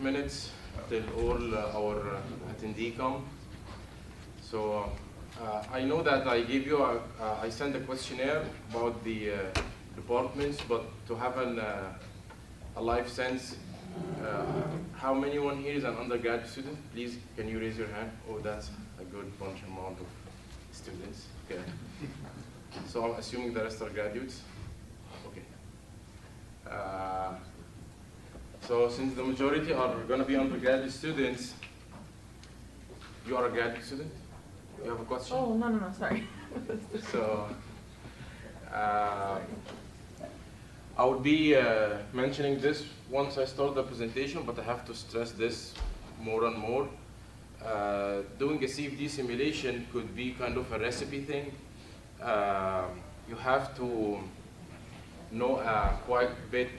minutes till all our attendee come. So I know that I gave you I sent a questionnaire about the departments, but to have a live sense, how many one here is an undergrad student? Please, can you raise your hand? Oh, that's a good bunch amount of students. Okay. So I'm assuming the rest are graduates. Okay. So since the majority are going to be undergraduate students, you are a graduate student? You have a question? Oh, no, sorry. So I would be mentioning this once I start the presentation, but I have to stress this more and more. Doing a CFD simulation could be kind of a recipe thing. You have to know quite a bit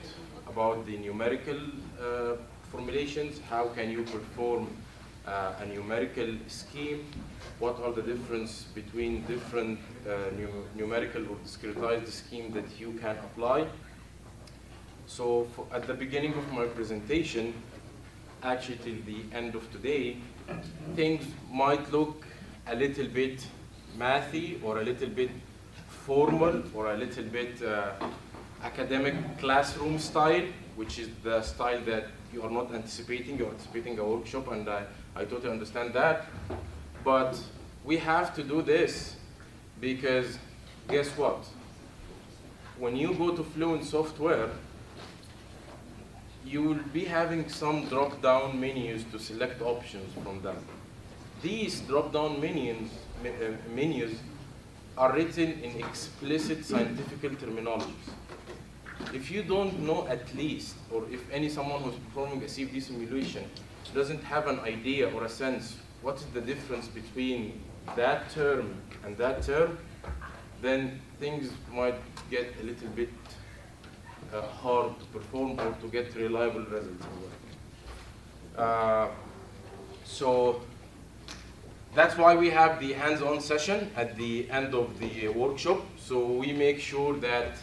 about the numerical formulations. How can you perform a numerical scheme? What are the difference between different numerical or discretized scheme that you can apply? So at the beginning of my presentation, actually till the end of today, things might look a little bit mathy or a little bit formal or a little bit academic classroom style, which is the style that you are not anticipating. You're anticipating a workshop, and I totally understand that. But we have to do this because guess what? When you go to Fluent software, you will be having some drop-down menus to select options from them. These drop-down menus are written in explicit scientific terminologies. If you don't know at least, or if someone who's performing a CFD simulation doesn't have an idea or a sense what is the difference between that term and that term, then things might get a little bit hard to perform or to get reliable results. So that's why we have the hands-on session at the end of the workshop. So we make sure that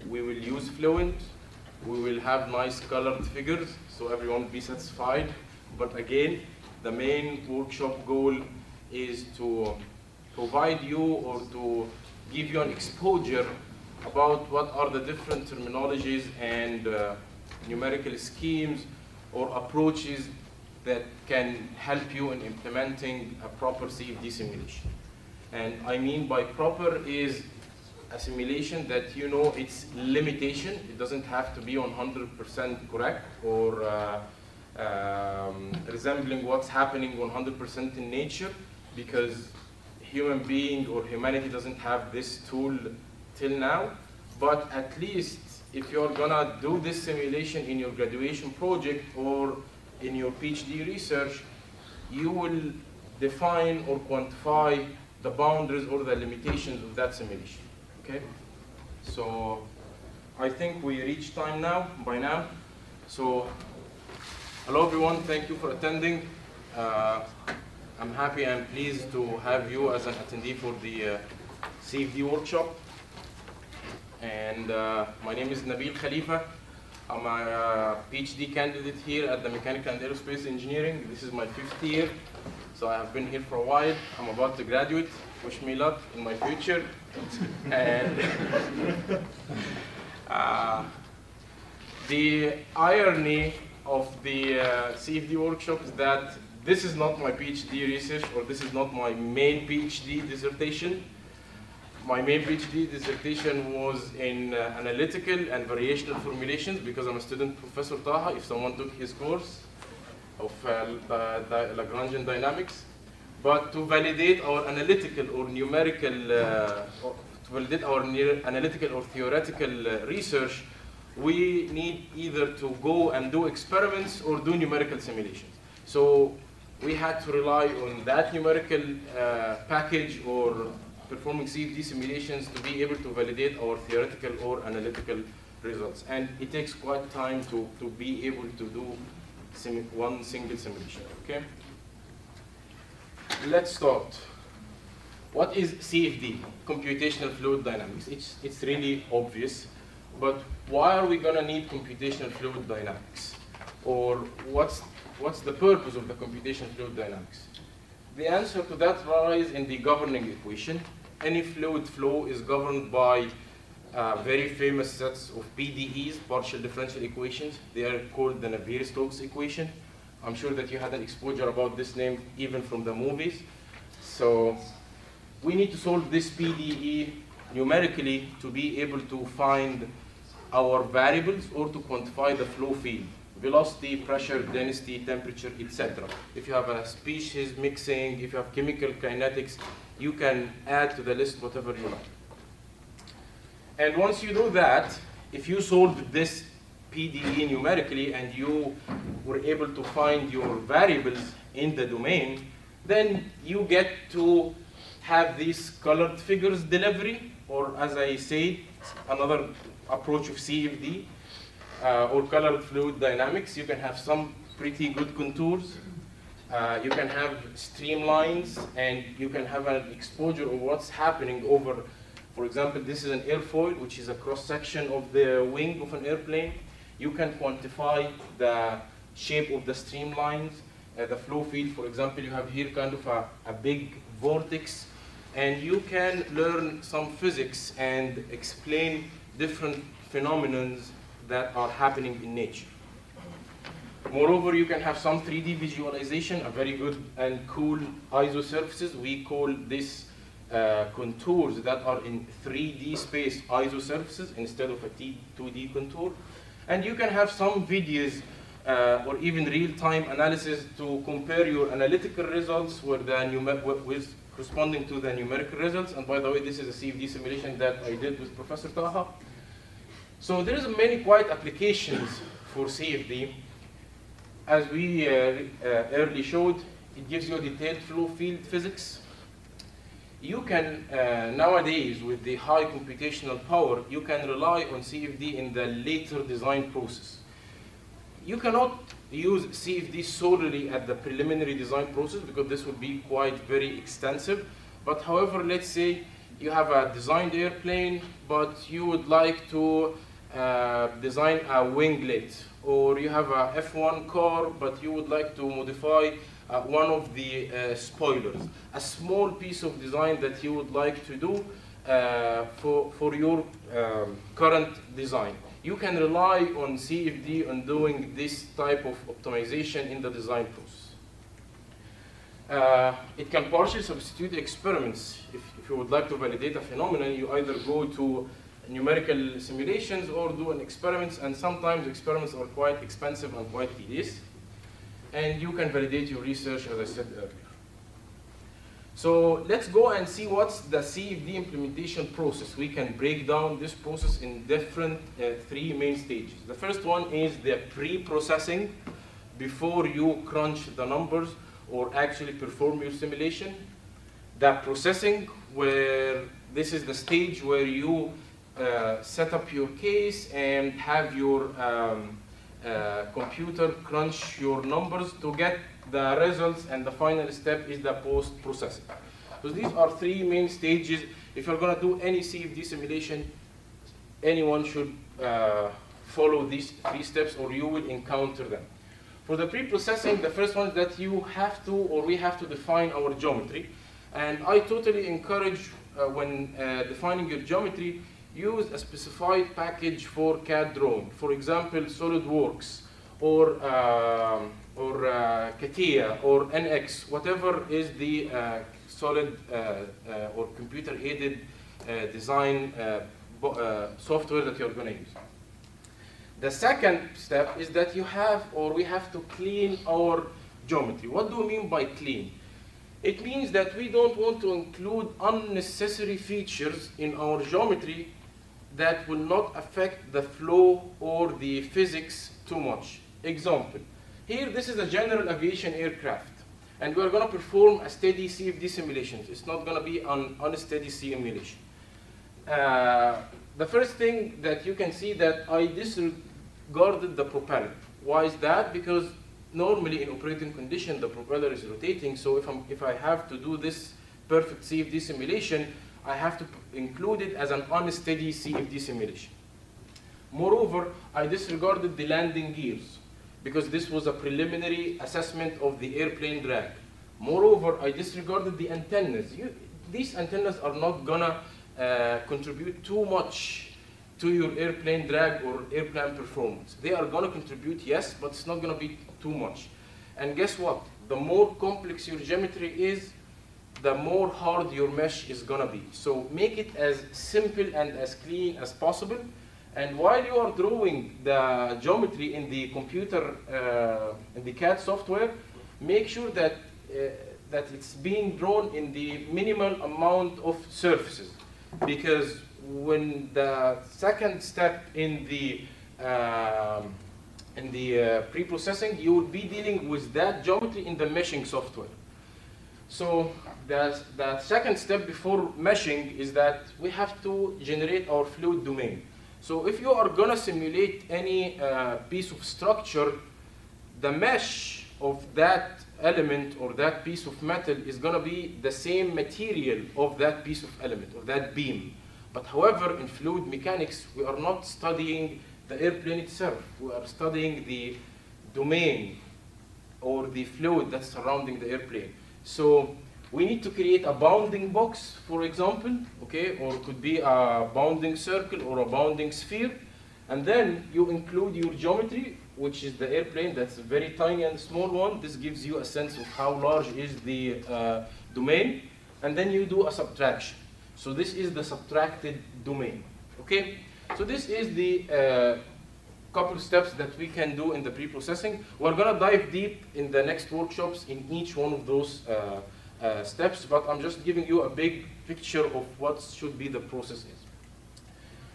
we will use Fluent. We will have nice colored figures so everyone will be satisfied. But again, the main workshop goal is to provide you or to give you an exposure about what are the different terminologies and numerical schemes or approaches that can help you in implementing a proper CFD simulation. And I mean by proper is a simulation that you know its limitation. It doesn't have to be 100% correct or resembling what's happening 100% in nature, because human being or humanity doesn't have this tool till now. But at least if you're gonna do this simulation in your graduation project or in your PhD research, you will define or quantify the boundaries or the limitations of that simulation. Okay? So I think we reached time now, by now. So hello everyone, thank you for attending. I'm happy and pleased to have you as an attendee for the CFD workshop. And my name is Nabil Khalifa. I'm a PhD candidate here at the Mechanical and Aerospace Engineering. This is my 5th year, so I have been here for a while. I'm about to graduate. Wish me luck in my future. And the irony of the CFD workshop is that this is not my PhD research, or this is not my main PhD dissertation. My main PhD dissertation was in analytical and variational formulations, because I'm a student Professor Taha, if someone took his course of Lagrangian dynamics. But to validate our analytical or numerical, to validate our analytical or theoretical research, we need either to go and do experiments or do numerical simulations. So we had to rely on that numerical package or performing CFD simulations to be able to validate our theoretical or analytical results. And it takes quite time to be able to do one single simulation, okay? Let's start. What is CFD, computational fluid dynamics? It's really obvious, but why are we gonna need computational fluid dynamics? or what's the purpose of the computation fluid dynamics? The answer to that lies in the governing equation. Any fluid flow is governed by very famous sets of PDEs, partial differential equations. They are called the Navier-Stokes equation. I'm sure that you had an exposure about this name even from the movies. So we need to solve this PDE numerically to be able to find our variables or to quantify the flow field, velocity, pressure, density, temperature, etc. If you have a species mixing, if you have chemical kinetics, you can add to the list whatever you like. And once you do that, if you solved this PDE numerically and you were able to find your variables in the domain, then you get to have these colored figures delivery, or as I said, another approach of CFD, or colored fluid dynamics. You can have some pretty good contours. You can have streamlines, and you can have an exposure of what's happening over, for example, this is an airfoil, which is a cross-section of the wing of an airplane. You can quantify the shape of the streamlines, the flow field. For example, you have here kind of a big vortex, and you can learn some physics and explain different phenomena that are happening in nature. Moreover, you can have some 3D visualization, a very good and cool isosurfaces. We call this contours that are in 3D space isosurfaces instead of a 2D contour. And you can have some videos or even real-time analysis to compare your analytical results with corresponding to the numerical results. And by the way, this is a CFD simulation that I did with Professor Taha. So there is many quite applications for CFD. As we early showed, it gives you a detailed flow field physics. You can, nowadays, with the high computational power, you can rely on CFD in the later design process. You cannot use CFD solely at the preliminary design process because this would be quite very extensive. But however, let's say you have a designed airplane, but you would like to design a winglet, or you have a F1 car, but you would like to modify one of the spoilers, a small piece of design that you would like to do for your current design. You can rely on CFD on doing this type of optimization in the design process. It can partially substitute experiments. If you would like to validate a phenomenon, you either go to numerical simulations or do an experiments, and sometimes experiments are quite expensive and quite tedious. And you can validate your research, as I said earlier. So let's go and see what's the CFD implementation process. We can break down this process in different three main stages. The first one is the pre-processing before you crunch the numbers or actually perform your simulation. The processing, where this is the stage where you set up your case and have your computer crunch your numbers to get the results, and the final step is the post-processing. So these are three main stages. If you're going to do any CFD simulation, anyone should follow these three steps or you will encounter them. For the pre-processing, the first one is that you have to, or we have to define our geometry. And I totally encourage when defining your geometry, use a specified package for CAD drawing. For example, SolidWorks or CATIA or NX, whatever is the solid or computer-aided design software that you're going to use. The second step is that you have, or we have to clean our geometry. What do we mean by clean? It means that we don't want to include unnecessary features in our geometry that will not affect the flow or the physics too much. Example, here this is a general aviation aircraft, and we're going to perform a steady CFD simulation. It's not going to be an unsteady simulation. The first thing that you can see that I disregarded the propeller. Why is that? Because normally in operating condition the propeller is rotating, so if I have to do this perfect CFD simulation, I have to include it as an unsteady CFD simulation. Moreover, I disregarded the landing gears. because this was a preliminary assessment of the airplane drag. Moreover, I disregarded the antennas. These antennas are not gonna contribute too much to your airplane drag or airplane performance. They are gonna contribute, yes, but it's not gonna be too much. And guess what? The more complex your geometry is, the more hard your mesh is gonna be. So make it as simple and as clean as possible. And while you are drawing the geometry in the computer, in the CAD software, make sure that that it's being drawn in the minimal amount of surfaces. Because when the second step in the pre-processing, you will be dealing with that geometry in the meshing software. So the second step before meshing is that we have to generate our fluid domain. So if you are gonna simulate any piece of structure, the mesh of that element or that piece of metal is gonna be the same material of that piece of element or that beam. But however, in fluid mechanics, we are not studying the airplane itself. We are studying the domain or the fluid that's surrounding the airplane. So we need to create a bounding box, for example, okay, or it could be a bounding circle or a bounding sphere. And then you include your geometry, which is the airplane. That's a very tiny and small one. This gives you a sense of how large is the domain. And then you do a subtraction. So this is the subtracted domain, okay? So this is the couple steps that we can do in the pre-processing. We're gonna dive deep in the next workshops in each one of those steps, but I'm just giving you a big picture of what should be the process is.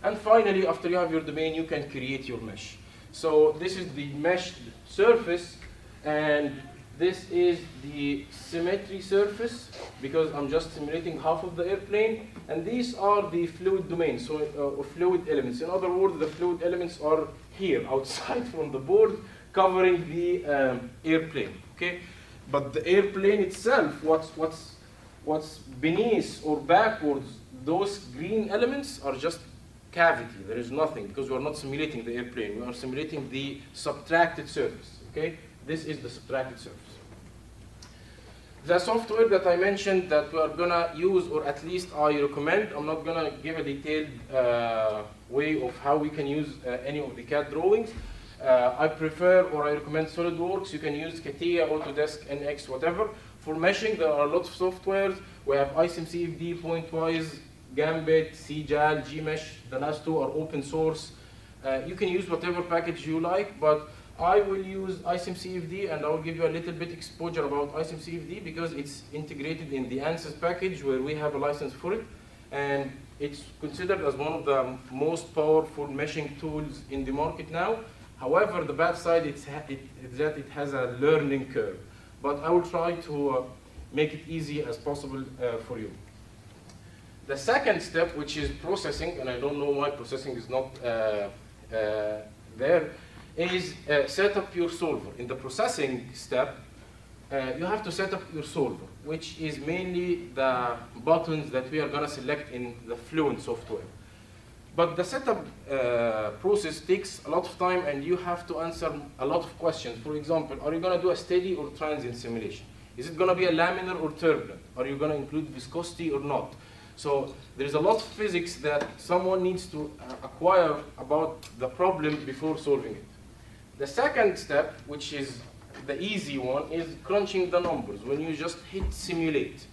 And finally, after you have your domain, you can create your mesh. So this is the meshed surface, and this is the symmetry surface, because I'm just simulating half of the airplane, and these are the fluid domains, so fluid elements. In other words, the fluid elements are here, outside from the board, covering the airplane, okay? But the airplane itself, what's beneath or backwards, those green elements are just cavity. There is nothing, because we are not simulating the airplane. We are simulating the subtracted surface, okay? This is the subtracted surface. The software that I mentioned that we are gonna use, or at least I recommend, I'm not gonna give a detailed way of how we can use any of the CAD drawings. I prefer, or I recommend SolidWorks. You can use CATIA, Autodesk, NX, whatever. For meshing, there are a lot of softwares. We have ISIM CFD, Pointwise, Gambit, CJAL, Gmesh. The last two are open source. You can use whatever package you like, but I will use ISIM CFD, and I will give you a little bit exposure about ISIM CFD because it's integrated in the ANSYS package where we have a license for it, and it's considered as one of the most powerful meshing tools in the market now. However, the bad side is that it has a learning curve, but I will try to make it easy as possible for you. The second step, which is processing, and I don't know why processing is not there, is set up your solver. In the processing step, you have to set up your solver, which is mainly the buttons that we are going to select in the Fluent software. But the setup process takes a lot of time, and you have to answer a lot of questions. For example, are you going to do a steady or transient simulation? Is it going to be a laminar or turbulent? Are you going to include viscosity or not? So there's a lot of physics that someone needs to acquire about the problem before solving it. The second step, which is the easy one, is crunching the numbers. When you just hit simulate,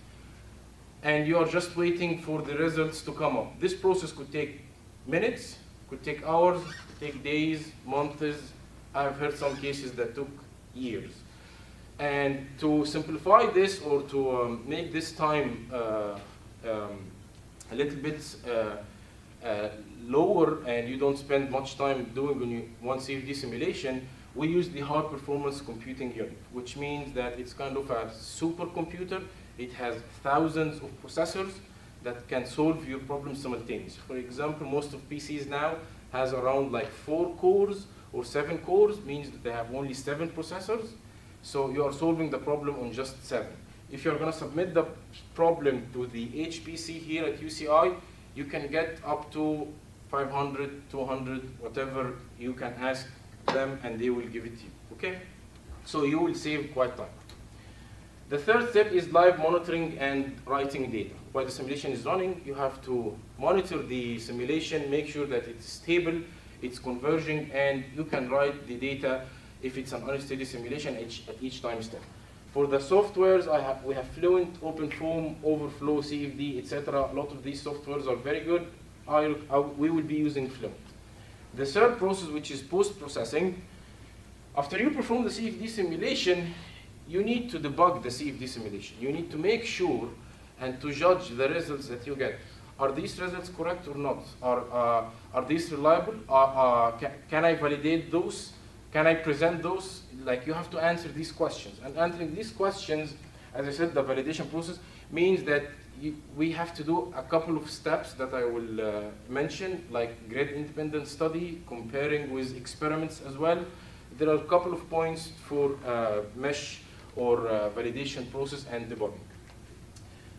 and you are just waiting for the results to come up. This process could take minutes, could take hours, could take days, months. I've heard some cases that took years. And to simplify this, or to make this time a little bit lower, and you don't spend much time doing one CFD simulation, we use the high performance computing unit, which means that it's kind of a supercomputer. It has thousands of processors that can solve your problem simultaneously. For example, most of PCs now has around like 4 cores or 7 cores, means that they have only 7 processors. So you are solving the problem on just 7. If you're going to submit the problem to the HPC here at UCI, you can get up to 500, 200, whatever you can ask them, and they will give it to you. Okay? So you will save quite time. The third step is live monitoring and writing data. While the simulation is running, you have to monitor the simulation, make sure that it's stable, it's converging, and you can write the data if it's an unsteady simulation at each time step. For the softwares, we have Fluent, OpenFOAM, Overflow, CFD, etc. A lot of these softwares are very good. We will be using Fluent. The third process, which is post-processing, after you perform the CFD simulation, you need to debug the CFD simulation. You need to make sure and to judge the results that you get. Are these results correct or not? Are these reliable? Can I validate those? Can I present those? Like, you have to answer these questions. And answering these questions, as I said, the validation process means that we have to do a couple of steps that I will mention, like grid independent study, comparing with experiments as well. There are a couple of points for mesh or validation process and debugging.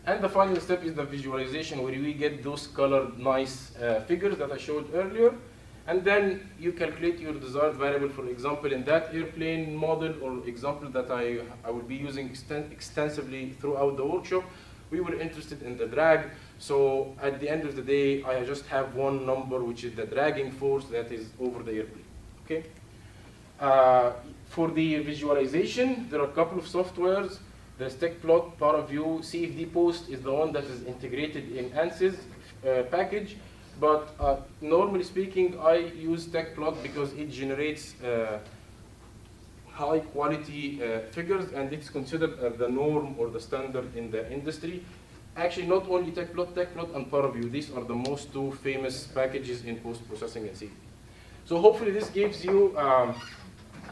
And the final step is the visualization, where we get those colored nice figures that I showed earlier. And then you calculate your desired variable. For example, in that airplane model or example that I will be using extensively throughout the workshop, we were interested in the drag. So at the end of the day, I just have one number, which is the dragging force that is over the airplane. Okay. For the visualization, there are a couple of softwares. The StackPlot, ParaView, CFD Post is the one that is integrated in ANSYS package. But normally speaking, I use StackPlot because it generates high quality figures, and it's considered the norm or the standard in the industry. Actually, not only StackPlot and ParaView, these are the most two famous packages in post-processing and CFD. So hopefully this gives you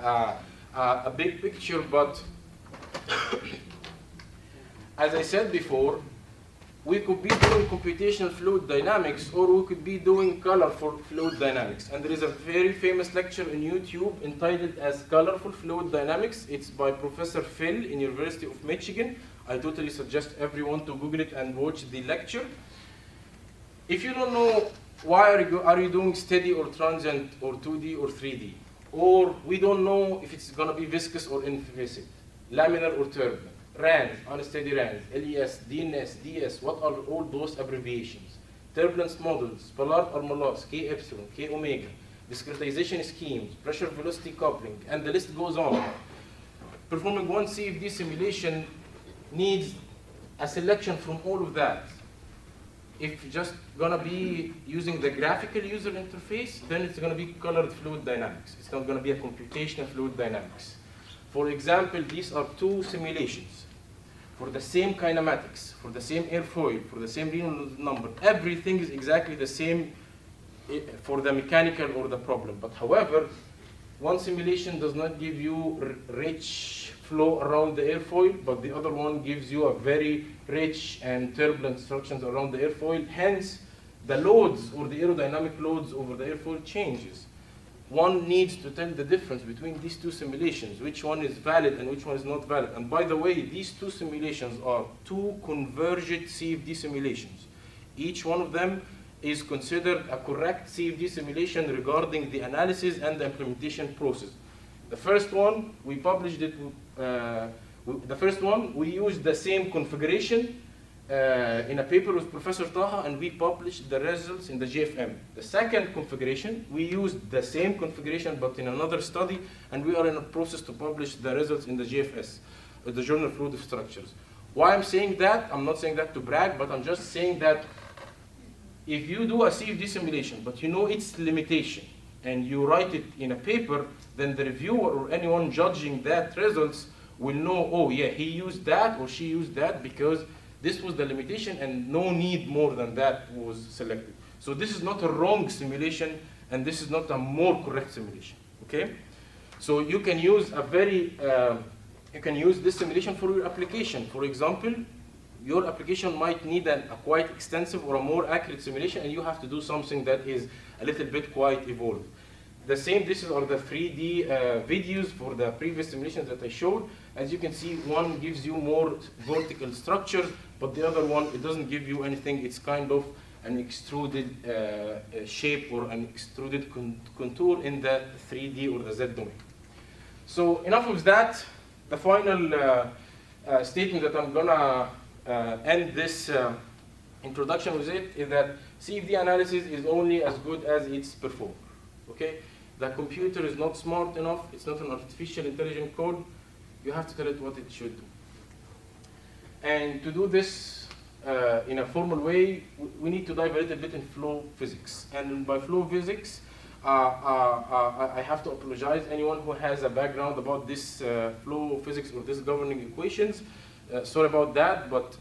a big picture, but as I said before, we could be doing computational fluid dynamics, or we could be doing colorful fluid dynamics. And there is a very famous lecture on YouTube entitled as Colorful Fluid Dynamics. It's by Professor Phil in University of Michigan. I totally suggest everyone to Google it and watch the lecture. If you don't know why are you doing steady or transient or 2D or 3D, or we don't know if it's going to be viscous or invasive, laminar or turbulent, RANS, unsteady RANS, LES, DNS, DS, what are all those abbreviations? Turbulence models, Pollard or Molas, K epsilon, K omega, discretization schemes, pressure velocity coupling, and the list goes on. Performing one CFD simulation needs a selection from all of that. If you're just going to be using the graphical user interface, then it's going to be colored fluid dynamics. It's not going to be a computational fluid dynamics. For example, these are two simulations for the same kinematics, for the same airfoil, for the same Reynolds number. Everything is exactly the same for the mechanical or the problem. But however, one simulation does not give you rich flow around the airfoil, but the other one gives you a very rich and turbulent instructions around the airfoil. Hence, the loads or the aerodynamic loads over the airfoil changes. One needs to tell the difference between these two simulations, which one is valid and which one is not valid. And by the way, these two simulations are two convergent CFD simulations. Each one of them is considered a correct CFD simulation regarding the analysis and the implementation process. The first one, we published it, we used the same configuration in a paper with Professor Taha, and we published the results in the GFM. The second configuration, we used the same configuration but in another study, and we are in a process to publish the results in the GFS, the Journal of Fluid Structures. Why I'm saying that? I'm not saying that to brag, but I'm just saying that if you do a CFD simulation, but you know its limitation, and you write it in a paper, then the reviewer or anyone judging that results will know, oh yeah, he used that or she used that because this was the limitation and no need more than that was selected. So this is not a wrong simulation, and this is not a more correct simulation, okay? So you can use you can use this simulation for your application. For example, your application might need a quite extensive or a more accurate simulation, and you have to do something that is a little bit quite evolved. The same, these are the 3D videos for the previous simulations that I showed. As you can see, one gives you more vertical structures, but the other one, it doesn't give you anything. It's kind of an extruded shape or an extruded contour in the 3D or the Z domain. So enough of that. The final statement that I'm gonna end this introduction with it is that CFD analysis is only as good as its performer. Okay? The computer is not smart enough. It's not an artificial intelligent code. You have to tell it what it should do. And to do this in a formal way, we need to dive a little bit in flow physics. And by flow physics, I have to apologize anyone who has a background about this flow physics or this governing equations. Sorry about that, but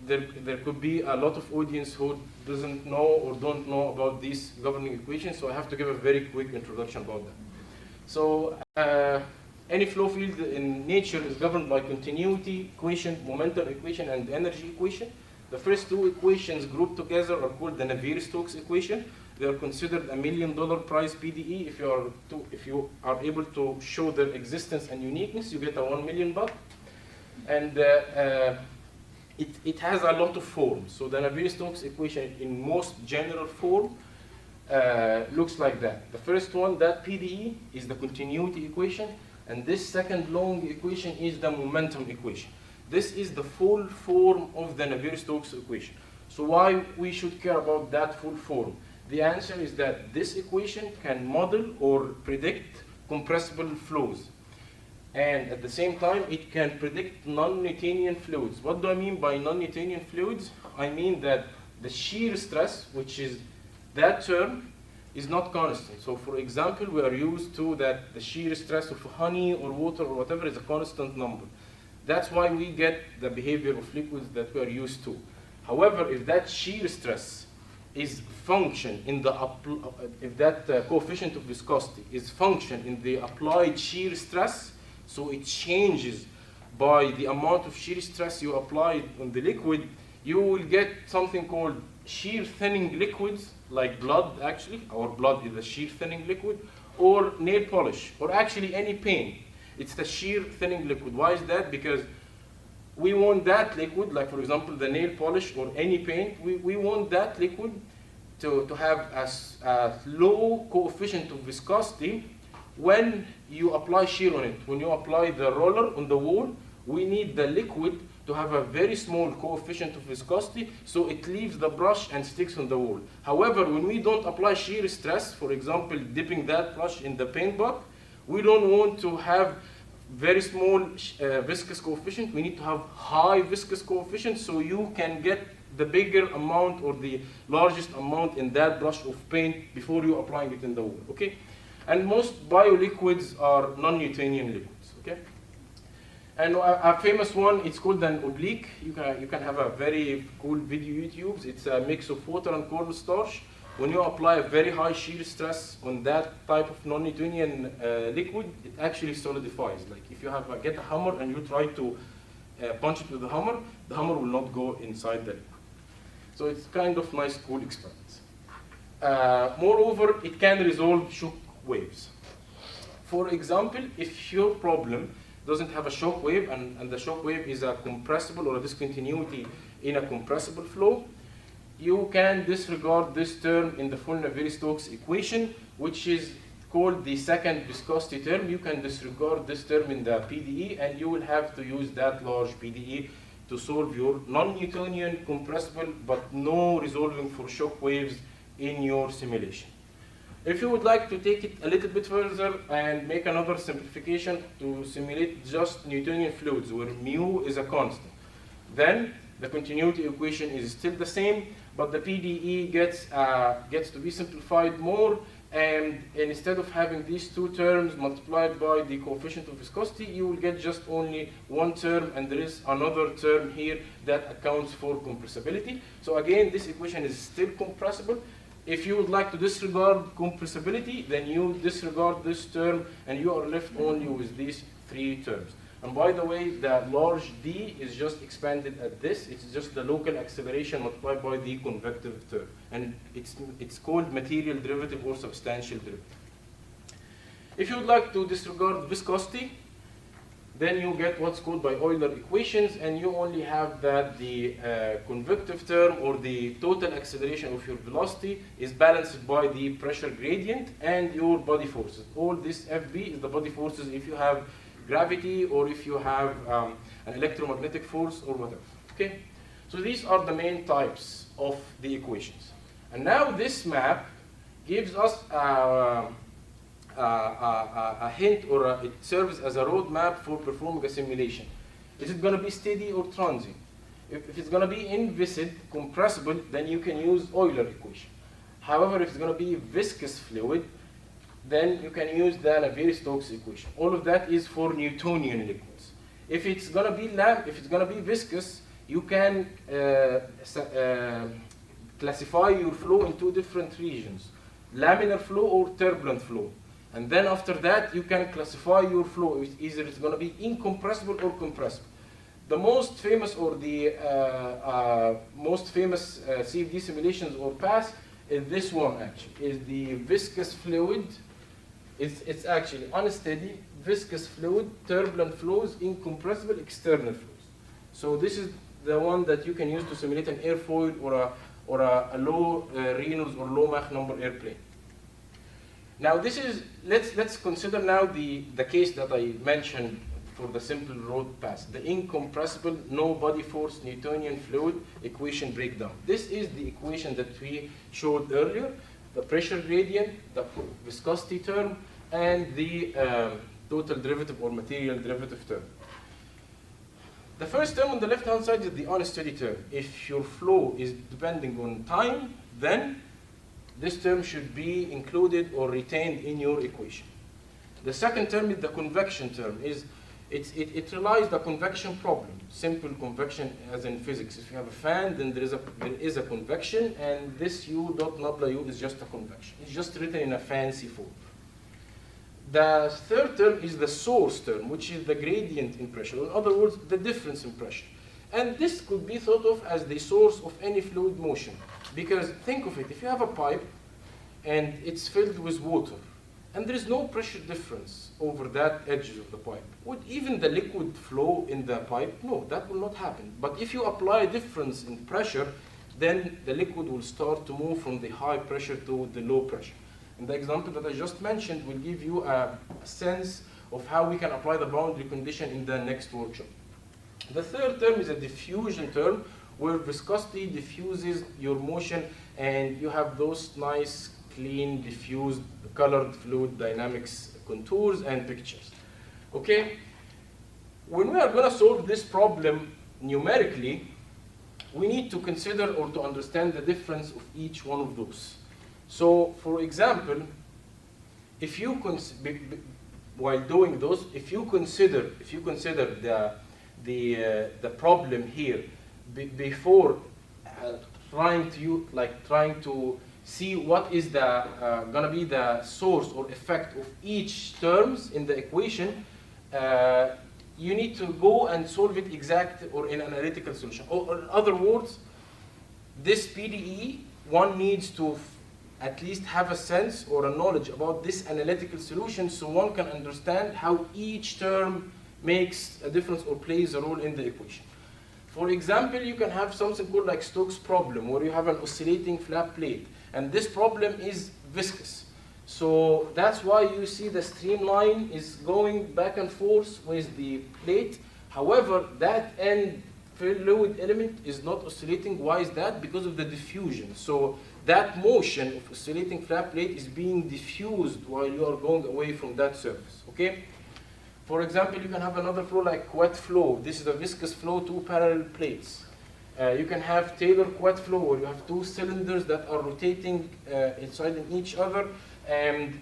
there could be a lot of audience who doesn't know or don't know about these governing equations, so I have to give a very quick introduction about that. So any flow field in nature is governed by continuity equation, momentum equation, and energy equation. The first two equations grouped together are called the Navier-Stokes equation. They are considered $1 million prize PDE. If you are able to show their existence and uniqueness, you get a $1 million. And it has a lot of forms. So the Navier-Stokes equation in most general form looks like that. The first one, that PDE, is the continuity equation. And this second long equation is the momentum equation. This is the full form of the Navier-Stokes equation. So why we should care about that full form? The answer is that this equation can model or predict compressible flows. And at the same time, it can predict non-Newtonian fluids. What do I mean by non-Newtonian fluids? I mean that the shear stress, which is that term, is not constant. So for example, we are used to that the shear stress of honey or water or whatever is a constant number. That's why we get the behavior of liquids that we are used to. However, if that shear stress is function in the, if that coefficient of viscosity is function in the applied shear stress, so it changes by the amount of shear stress you apply on the liquid, you will get something called shear thinning liquids, like blood actually. Our blood is a shear thinning liquid, or nail polish, or actually any paint. It's the shear thinning liquid. Why is that? Because we want that liquid, like for example the nail polish or any paint, we want that liquid to have a low coefficient of viscosity when you apply shear on it. When you apply the roller on the wall, we need the liquid to have a very small coefficient of viscosity so it leaves the brush and sticks on the wall. However, when we don't apply shear stress, for example dipping that brush in the paint bucket, we don't want to have very small viscous coefficient. We need to have high viscous coefficient so you can get the bigger amount or the largest amount in that brush of paint before you applying it in the wall. Okay? And most bioliquids are non-Newtonian liquids. Okay? And a famous one, it's called an oblique. You can have a very cool video YouTube. It's a mix of water and cornstarch. When you apply a very high shear stress on that type of non-Newtonian liquid, it actually solidifies. Like if you get a hammer and you try to punch it with the hammer will not go inside the liquid. So it's kind of nice, cool experiments. Moreover, it can resolve shock waves. For example, if your problem doesn't have a shock wave and the shock wave is a compressible or a discontinuity in a compressible flow, you can disregard this term in the full Navier-Stokes equation, which is called the second viscosity term. You can disregard this term in the PDE, and you will have to use that large PDE to solve your non-Newtonian compressible but no resolving for shock waves in your simulation. If you would like to take it a little bit further and make another simplification to simulate just Newtonian fluids where mu is a constant, then the continuity equation is still the same, but the PDE gets to be simplified more, and instead of having these two terms multiplied by the coefficient of viscosity, you will get just only one term, and there is another term here that accounts for compressibility. So again, this equation is still compressible. If you would like to disregard compressibility, then you disregard this term, and you are left only with these three terms. And by the way, the large D is just expanded at this. It's just the local acceleration multiplied by the convective term. And it's called material derivative or substantial derivative. If you would like to disregard viscosity, then you get what's called by Euler equations, and you only have that the convective term or the total acceleration of your velocity is balanced by the pressure gradient and your body forces. All this FB is the body forces if you have gravity or if you have an electromagnetic force or whatever. Okay? So these are the main types of the equations. And now this map gives us a hint, or it serves as a roadmap for performing a simulation. Is it going to be steady or transient? If it's going to be inviscid, compressible, then you can use Euler equation. However, if it's going to be viscous fluid, then you can use the Navier-Stokes equation. All of that is for Newtonian liquids. If it's going to be viscous, you can classify your flow in two different regions: laminar flow or turbulent flow. And then after that, you can classify your flow. Either it's going to be incompressible or compressible. The most famous or the most famous CFD simulations or pass is this one actually, is the viscous fluid. It's actually unsteady, viscous fluid, turbulent flows, incompressible external flows. So this is the one that you can use to simulate an airfoil or a low Reynolds or low Mach number airplane. Now this is, let's consider now the case that I mentioned for the simple road pass, the incompressible, no body force Newtonian fluid equation breakdown. This is the equation that we showed earlier, the pressure gradient, the viscosity term, and the total derivative or material derivative term. The first term on the left-hand side is the unsteady term. If your flow is depending on time, then this term should be included or retained in your equation. The second term is the convection term. It relies on the convection problem. Simple convection as in physics. If you have a fan, then there is a convection, and this U dot nabla U is just a convection. It's just written in a fancy form. The third term is the source term, which is the gradient in pressure. In other words, the difference in pressure. And this could be thought of as the source of any fluid motion. Because think of it, if you have a pipe and it's filled with water, and there is no pressure difference over that edge of the pipe, would even the liquid flow in the pipe? No, that will not happen. But if you apply a difference in pressure, then the liquid will start to move from the high pressure to the low pressure. And the example that I just mentioned will give you a sense of how we can apply the boundary condition in the next workshop. The third term is a diffusion term, where viscosity diffuses your motion, and you have those nice, clean, diffused, colored fluid dynamics contours and pictures. Okay? When we are going to solve this problem numerically, we need to consider or to understand the difference of each one of those. So, for example, if you while doing those, if you consider the problem here before trying to see what is the gonna be the source or effect of each terms in the equation, you need to go and solve it exact or in analytical solution. Or in other words, this PDE, one needs to at least have a sense or a knowledge about this analytical solution, so one can understand how each term makes a difference or plays a role in the equation. For example, you can have something called like Stokes problem, where you have an oscillating flat plate, and this problem is viscous. So that's why you see the streamline is going back and forth with the plate. However, that end fluid element is not oscillating. Why is that? Because of the diffusion. So that motion of oscillating flat plate is being diffused while you are going away from that surface. Okay? For example, you can have another flow like wet flow. This is a viscous flow, two parallel plates. You can have Taylor wet flow, where you have two cylinders that are rotating inside in each other, and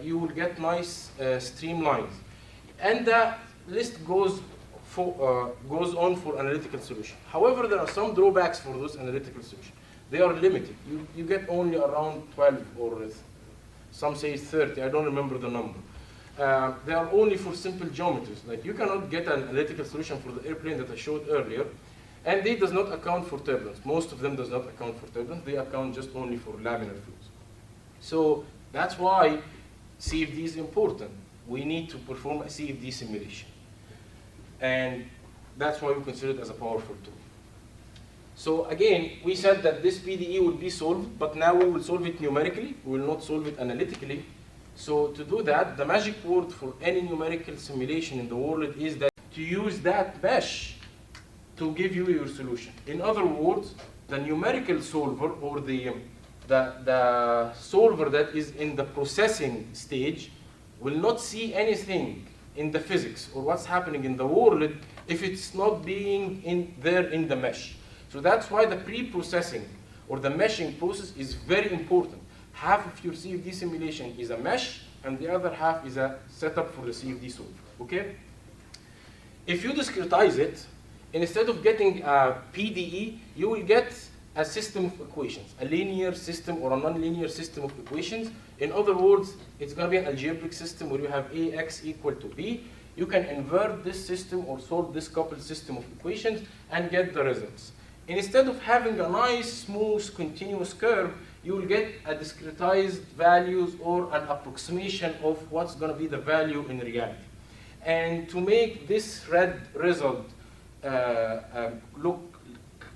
you will get nice streamlines. And the list goes on for analytical solution. However, there are some drawbacks for those analytical solutions. They are limited. You get only around 12, or some say 30. I don't remember the number. They are only for simple geometries. Like, you cannot get an analytical solution for the airplane that I showed earlier, and they does not account for turbulence. Most of them does not account for turbulence. They account just only for laminar flows. So that's why CFD is important. We need to perform a CFD simulation. and that's why we consider it as a powerful tool. So again, we said that this PDE will be solved, but now we will solve it numerically, we will not solve it analytically. So to do that, the magic word for any numerical simulation in the world is that to use that mesh to give you your solution. In other words, the numerical solver or the solver that is in the processing stage will not see anything in the physics or what's happening in the world if it's not being there in the mesh. So that's why the pre-processing or the meshing process is very important. Half of your CFD simulation is a mesh, and the other half is a setup for the CFD solver, okay? If you discretize it, instead of getting a PDE, you will get a system of equations, a linear system or a non-linear system of equations. In other words, it's going to be an algebraic system where you have AX equal to B. You can invert this system or solve this coupled system of equations and get the results. Instead of having a nice, smooth, continuous curve, you will get a discretized values or an approximation of what's going to be the value in reality. And to make this red result look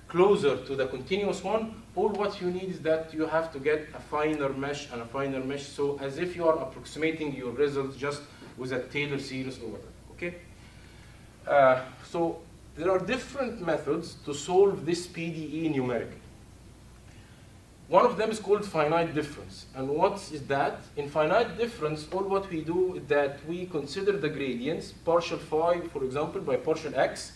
closer to the continuous one, all what you need is that you have to get a finer mesh and a finer mesh, so as if you are approximating your results just with a Taylor series or whatever, okay? So there are different methods to solve this PDE numerically. One of them is called finite difference. And what is that? In finite difference, all what we do is that we consider the gradients, partial phi, for example, by partial x,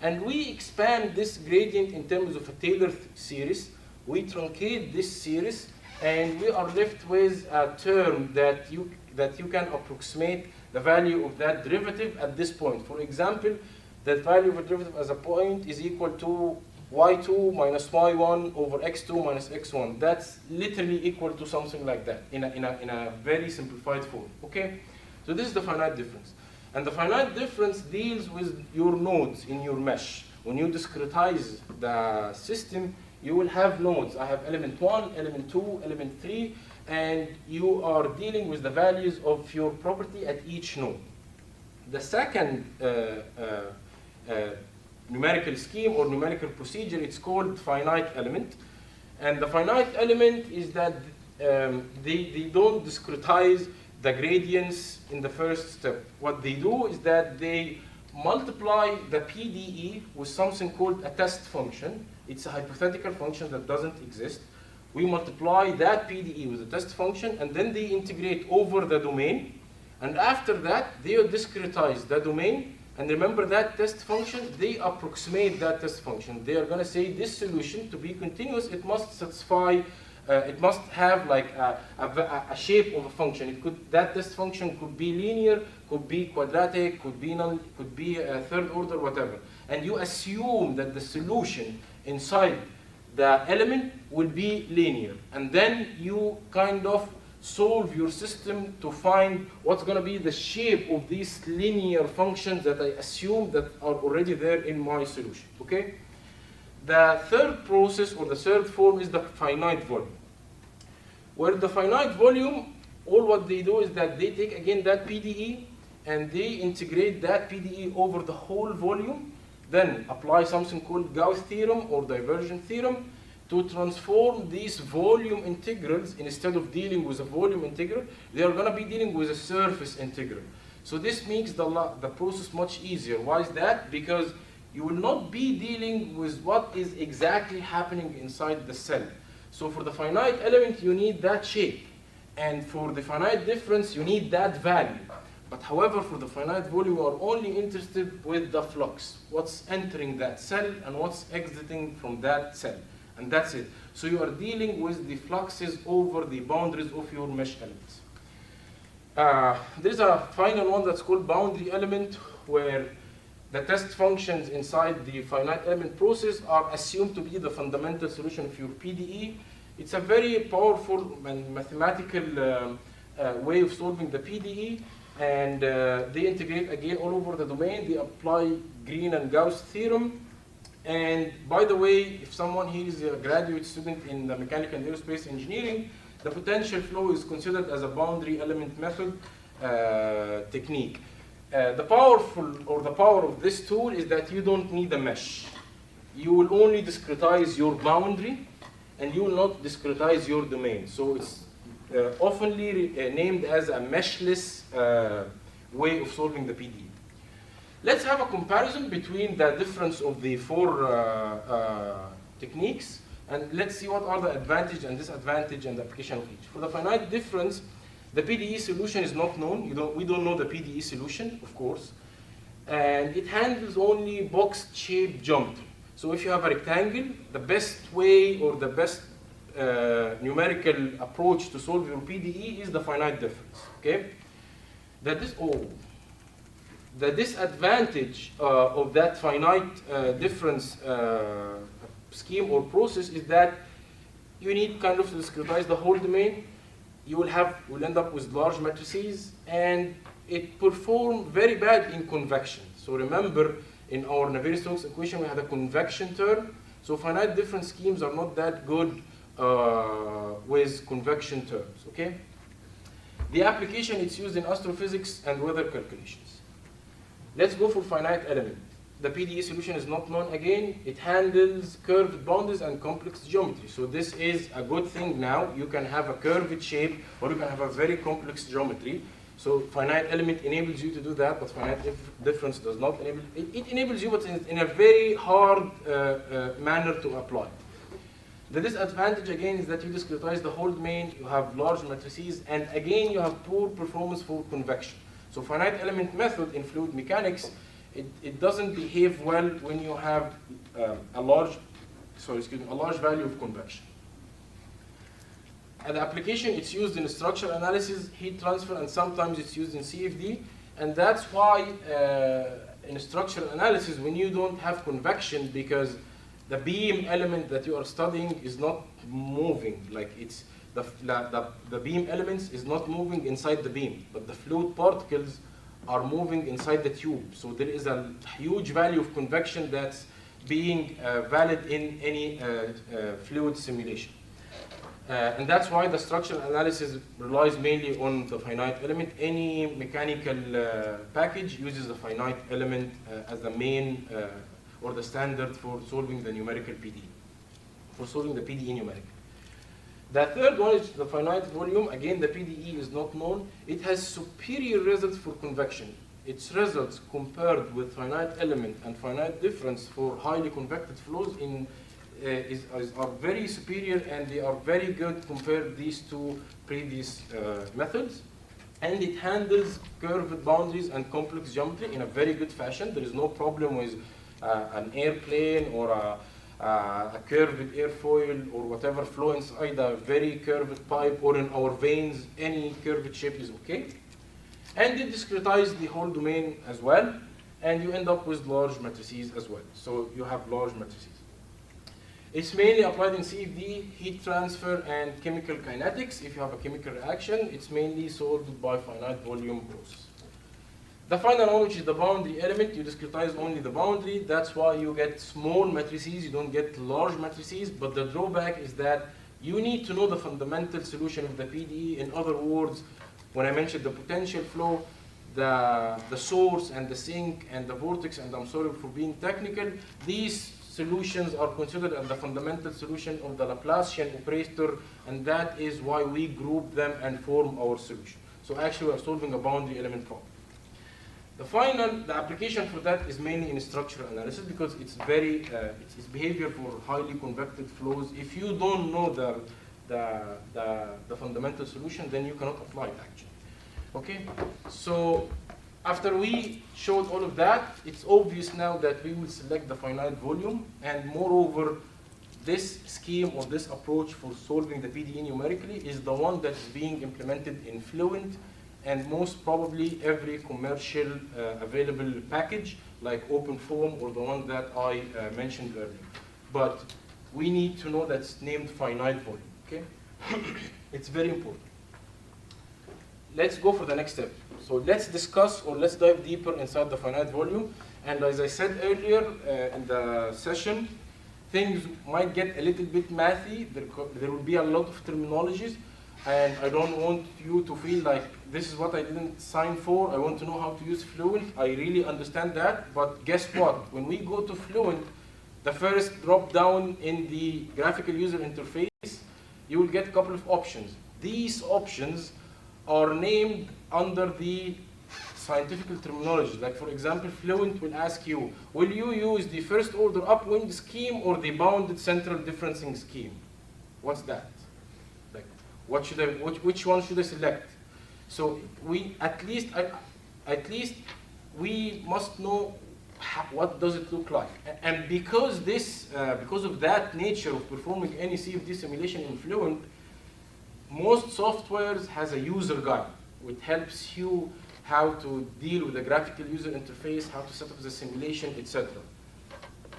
and we expand this gradient in terms of a Taylor series. We truncate this series, and we are left with a term that you can approximate the value of that derivative at this point. For example, that value of a derivative as a point is equal to y2 minus y1 over x2 minus x1. That's literally equal to something like that in a very simplified form, okay? So this is the finite difference. And the finite difference deals with your nodes in your mesh. When you discretize the system, you will have nodes. I have element 1, element 2, element 3, and you are dealing with the values of your property at each node. The second numerical scheme or numerical procedure, it's called finite element. And the finite element is that they don't discretize the gradients in the first step. What they do is that they multiply the PDE with something called a test function. It's a hypothetical function that doesn't exist. We multiply that PDE with a test function, and then they integrate over the domain. And after that, they discretize the domain. And remember that test function, they approximate that test function. They are going to say this solution, to be continuous, it must satisfy, it must have like a shape of a function. That test function could be linear, could be quadratic, could be a third order, whatever. And you assume that the solution inside the element will be linear. And then you kind of solve your system to find what's going to be the shape of these linear functions that I assume that are already there in my solution, okay? The third process or the third form is the finite volume. Where the finite volume, all what they do is that they take again that PDE and they integrate that PDE over the whole volume, then apply something called Gauss theorem or divergence theorem to transform these volume integrals. Instead of dealing with a volume integral, they are going to be dealing with a surface integral. So this makes the process much easier. Why is that? Because you will not be dealing with what is exactly happening inside the cell. So for the finite element, you need that shape. And for the finite difference, you need that value. But however, for the finite volume, you are only interested with the flux. What's entering that cell and what's exiting from that cell. And that's it. So you are dealing with the fluxes over the boundaries of your mesh elements. There's a final one that's called boundary element, where the test functions inside the finite element process are assumed to be the fundamental solution of your PDE. It's a very powerful and mathematical way of solving the PDE. And they integrate again all over the domain. They apply Green and Gauss theorem. And by the way, if someone here is a graduate student in the mechanical and aerospace engineering, the potential flow is considered as a boundary element method technique. The power of this tool is that you don't need a mesh. You will only discretize your boundary, and you will not discretize your domain. So it's oftenly named as a meshless way of solving the PDE. Let's have a comparison between the difference of the four techniques, and let's see what are the advantage and disadvantage and the application of each. For the finite difference, the PDE solution is not known. We don't know the PDE solution, of course. And it handles only box-shaped geometry. So if you have a rectangle, the best way or the best numerical approach to solve your PDE is the finite difference. Okay? The disadvantage of that finite difference scheme or process is that you need kind of to discretize the whole domain. You will end up with large matrices, and it performs very bad in convection. So remember, in our Navier-Stokes equation, we had a convection term. So finite difference schemes are not that good with convection terms. Okay. The application, it's used in astrophysics and weather calculations. Let's go for finite element. The PDE solution is not known again. It handles curved boundaries and complex geometry. So this is a good thing now. You can have a curved shape, or you can have a very complex geometry. So finite element enables you to do that, but finite difference does not enable it. It enables you, but in a very hard manner to apply. The disadvantage again is that you discretize the whole domain, you have large matrices, and again you have poor performance for convection. So finite element method in fluid mechanics, it doesn't behave well when you have a large value of convection. And the application, it's used in structural analysis, heat transfer, and sometimes it's used in CFD. And that's why in structural analysis, when you don't have convection, because the beam element that you are studying is not moving, like it's the beam elements is not moving inside the beam, but the fluid particles are moving inside the tube. So there is a huge value of convection that's being valid in any fluid simulation. And that's why the structural analysis relies mainly on the finite element. Any mechanical package uses the finite element as the main or the standard for solving the numerical PDE, for solving the PDE numerical. The third one is the finite volume. Again, the PDE is not known. It has superior results for convection. Its results compared with finite element and finite difference for highly convected flows are very superior, and they are very good compared to these two previous methods. And it handles curved boundaries and complex geometry in a very good fashion. There is no problem with an airplane or a curved airfoil or whatever flow inside a very curved pipe, or in our veins, any curved shape is okay. And it discretizes the whole domain as well, and you end up with large matrices as well. So you have large matrices. It's mainly applied in CFD, heat transfer, and chemical kinetics. If you have a chemical reaction, it's mainly solved by finite volume process. The final one, which is the boundary element, you discretize only the boundary. That's why you get small matrices, you don't get large matrices. But the drawback is that you need to know the fundamental solution of the PDE. In other words, when I mentioned the potential flow, the source and the sink and the vortex, and I'm sorry for being technical, these solutions are considered as the fundamental solution of the Laplacian operator, and that is why we group them and form our solution. So actually we are solving a boundary element problem. The application for that is mainly in structural analysis, because it's very, it's behavior for highly convected flows. If you don't know the fundamental solution, then you cannot apply it actually. Okay, so after we showed all of that, it's obvious now that we will select the finite volume, and moreover, this scheme or this approach for solving the PDE numerically is the one that's being implemented in Fluent, and most probably every commercial available package like OpenFOAM or the one that I mentioned earlier. But we need to know that's named finite volume, okay? It's very important. Let's go for the next step. So let's discuss, or let's dive deeper inside the finite volume. And as I said earlier in the session, things might get a little bit mathy. There will be a lot of terminologies. and I don't want you to feel like this is what I didn't sign for, I want to know how to use Fluent. I really understand that, but guess what? When we go to Fluent, the first drop down in the graphical user interface, you will get a couple of options. These options are named under the scientific terminology. Like for example, Fluent will ask you, will you use the first order upwind scheme or the bounded central differencing scheme? What's that? Like, what should which one should I select? So we at least we must know what does it look like. And because because of that nature of performing any CFD simulation in Fluent, most softwares has a user guide, which helps you how to deal with the graphical user interface, how to set up the simulation, etc.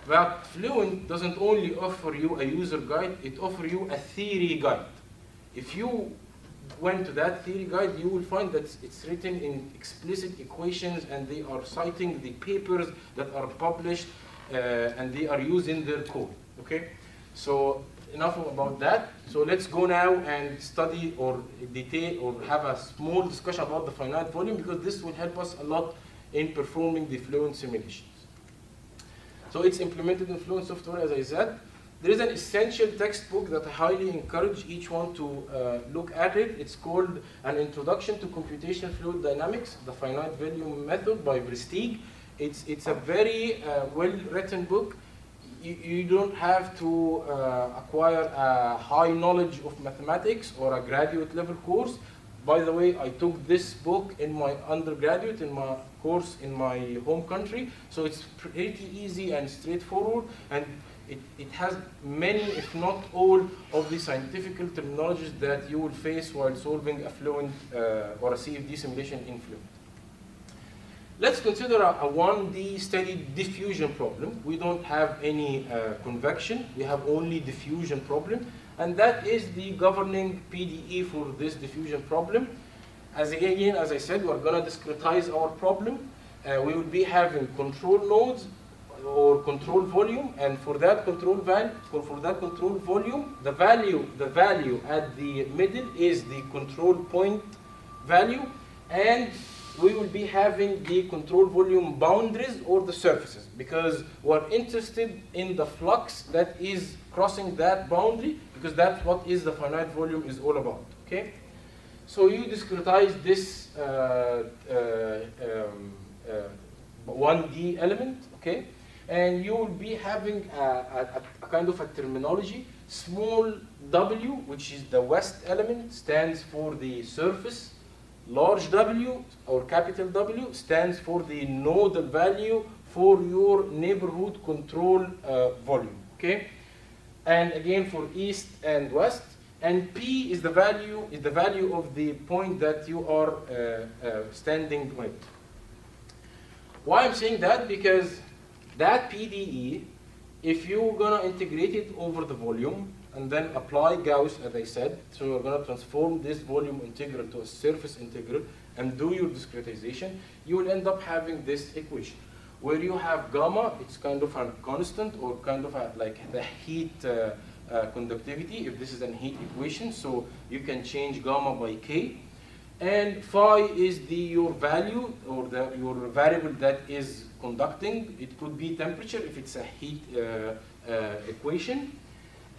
But Fluent doesn't only offer you a user guide, it offers you a theory guide. If you went to that theory guide, you will find that it's written in explicit equations, and they are citing the papers that are published, and they are used in their code. Okay, so enough about that. So let's go now and study or detail or have a small discussion about the finite volume, because this will help us a lot in performing the Fluent simulations. So it's implemented in Fluent software, as I said. There is an essential textbook that I highly encourage each one to look at it. It's called An Introduction to Computational Fluid Dynamics, the Finite Volume Method by Versteeg. It's a very well-written book. You don't have to acquire a high knowledge of mathematics or a graduate level course. By the way, I took this book in my undergraduate, in my course in my home country, so it's pretty easy and straightforward, and it has many, if not all, of the scientific terminologies that you will face while solving a Fluent or a CFD simulation in Fluent. Let's consider a 1D steady diffusion problem. We don't have any convection, we have only diffusion problem, and that is the governing PDE for this diffusion problem. As I said, we're going to discretize our problem. We will be having control nodes or control volume, and for that control volume, the value at the middle is the control point value, and we will be having the control volume boundaries or the surfaces, because we're interested in the flux that is crossing that boundary, because that's what is the finite volume is all about. Okay, so you discretize this 1D element, okay, and you will be having a kind of a terminology. Small w, which is the west element, stands for the surface. Large W or capital W stands for the nodal value for your neighborhood control volume. Okay, and again for east and west. And P is the value of the point that you are standing with. Why I'm saying that? Because that PDE, if you're gonna integrate it over the volume and then apply Gauss, as I said, so you're gonna transform this volume integral to a surface integral and do your discretization, you will end up having this equation, where you have gamma, it's kind of a constant or kind of like the heat conductivity, if this is a heat equation, so you can change gamma by K. And phi is your value or your variable that is conducting. It could be temperature if it's a heat equation.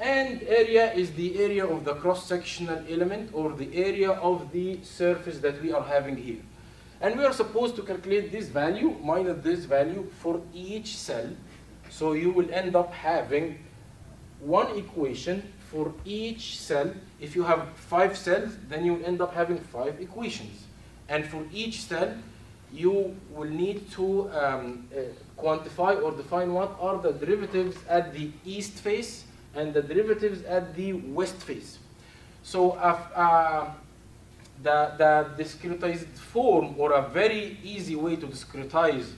And area is the area of the cross-sectional element or the area of the surface that we are having here. And we are supposed to calculate this value minus this value for each cell. So you will end up having one equation for each cell. If you have 5 cells, then you will end up having 5 equations. And for each cell, you will need to quantify or define what are the derivatives at the east face and the derivatives at the west face. So the discretized form, or a very easy way to discretize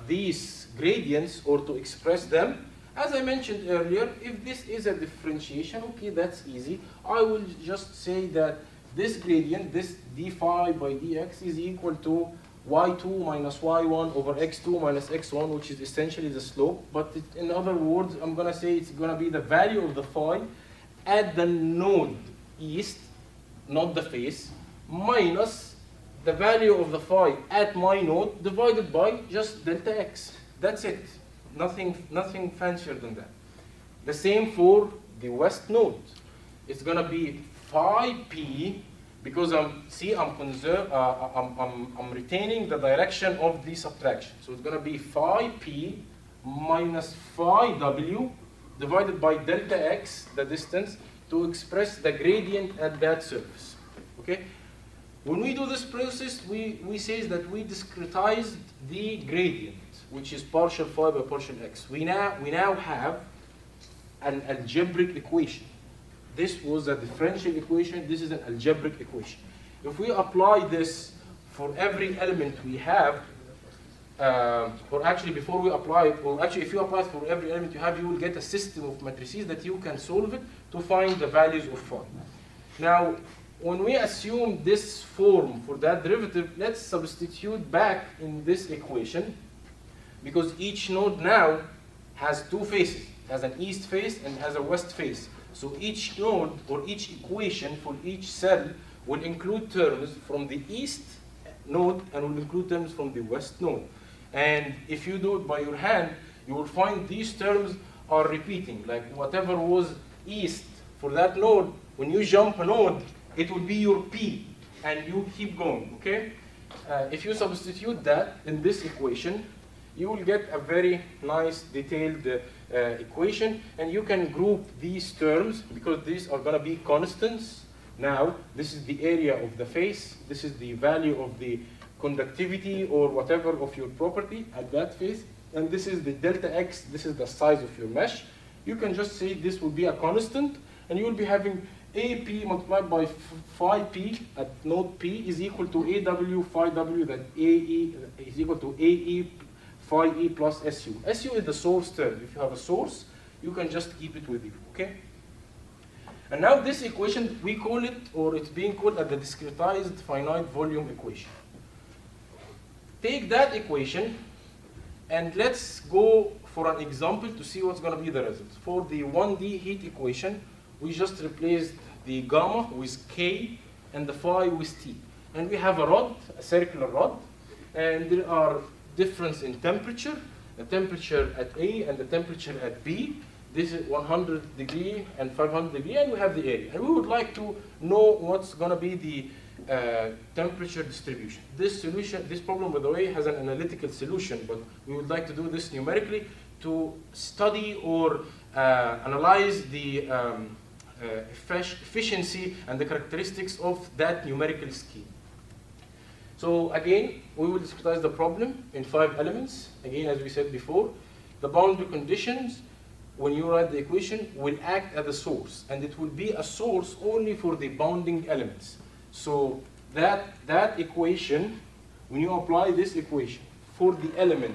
these gradients or to express them, as I mentioned earlier, if this is a differentiation, okay, that's easy. I will just say that this gradient, this d phi by dx, is equal to y2 minus y1 over x2 minus x1, which is essentially the slope. But in other words, I'm going to say it's going to be the value of the phi at the node east not the phase, minus the value of the phi at my node divided by just delta x. That's it. Nothing fancier than that. The same for the west node. It's gonna be phi p, because I'm retaining the direction of the subtraction. So it's gonna be phi p minus phi w divided by delta x, the distance, to express the gradient at that surface. Okay? When we do this process, we say that we discretized the gradient, which is partial phi by partial x. We now have an algebraic equation. This was a differential equation. This is an algebraic equation. If we apply this for every element we have, or actually before we apply it, or actually if you apply it for every element you have, you will get a system of matrices that you can solve it to find the values of phi. Now, when we assume this form for that derivative, let's substitute back in this equation, because each node now has two faces. It has an east face and has a west face. So each node or each equation for each cell will include terms from the east node and will include terms from the west node. And if you do it by your hand, you will find these terms are repeating. Like whatever was east for that node, when you jump a node, it will be your P, and you keep going, okay? If you substitute that in this equation, you will get a very nice detailed equation, and you can group these terms because these are going to be constants. Now, this is the area of the face, this is the value of the conductivity or whatever of your property at that face, and this is the delta x, this is the size of your mesh. You can just say this will be a constant, and you will be having AP multiplied by phi p at node P is equal to AW phi W, that AE is equal to AE phi E plus SU. SU is the source term. If you have a source, you can just keep it with you, okay? And now this equation, we call it, or it's being called the discretized finite volume equation. Take that equation, and let's go for an example to see what's going to be the result. For the 1D heat equation, we just replaced the gamma with K and the phi with T. And we have a rod, a circular rod, and there are difference in temperature, the temperature at A and the temperature at B. This is 100 degree and 500 degree, and we have the area. And we would like to know what's going to be the temperature distribution. This solution, this problem, by the way, has an analytical solution, but we would like to do this numerically to study or analyze the efficiency and the characteristics of that numerical scheme. So again, we will discretize the problem in 5 elements. Again, as we said before, the boundary conditions, when you write the equation, will act as a source, and it will be a source only for the bounding elements. So that equation, when you apply this equation for the element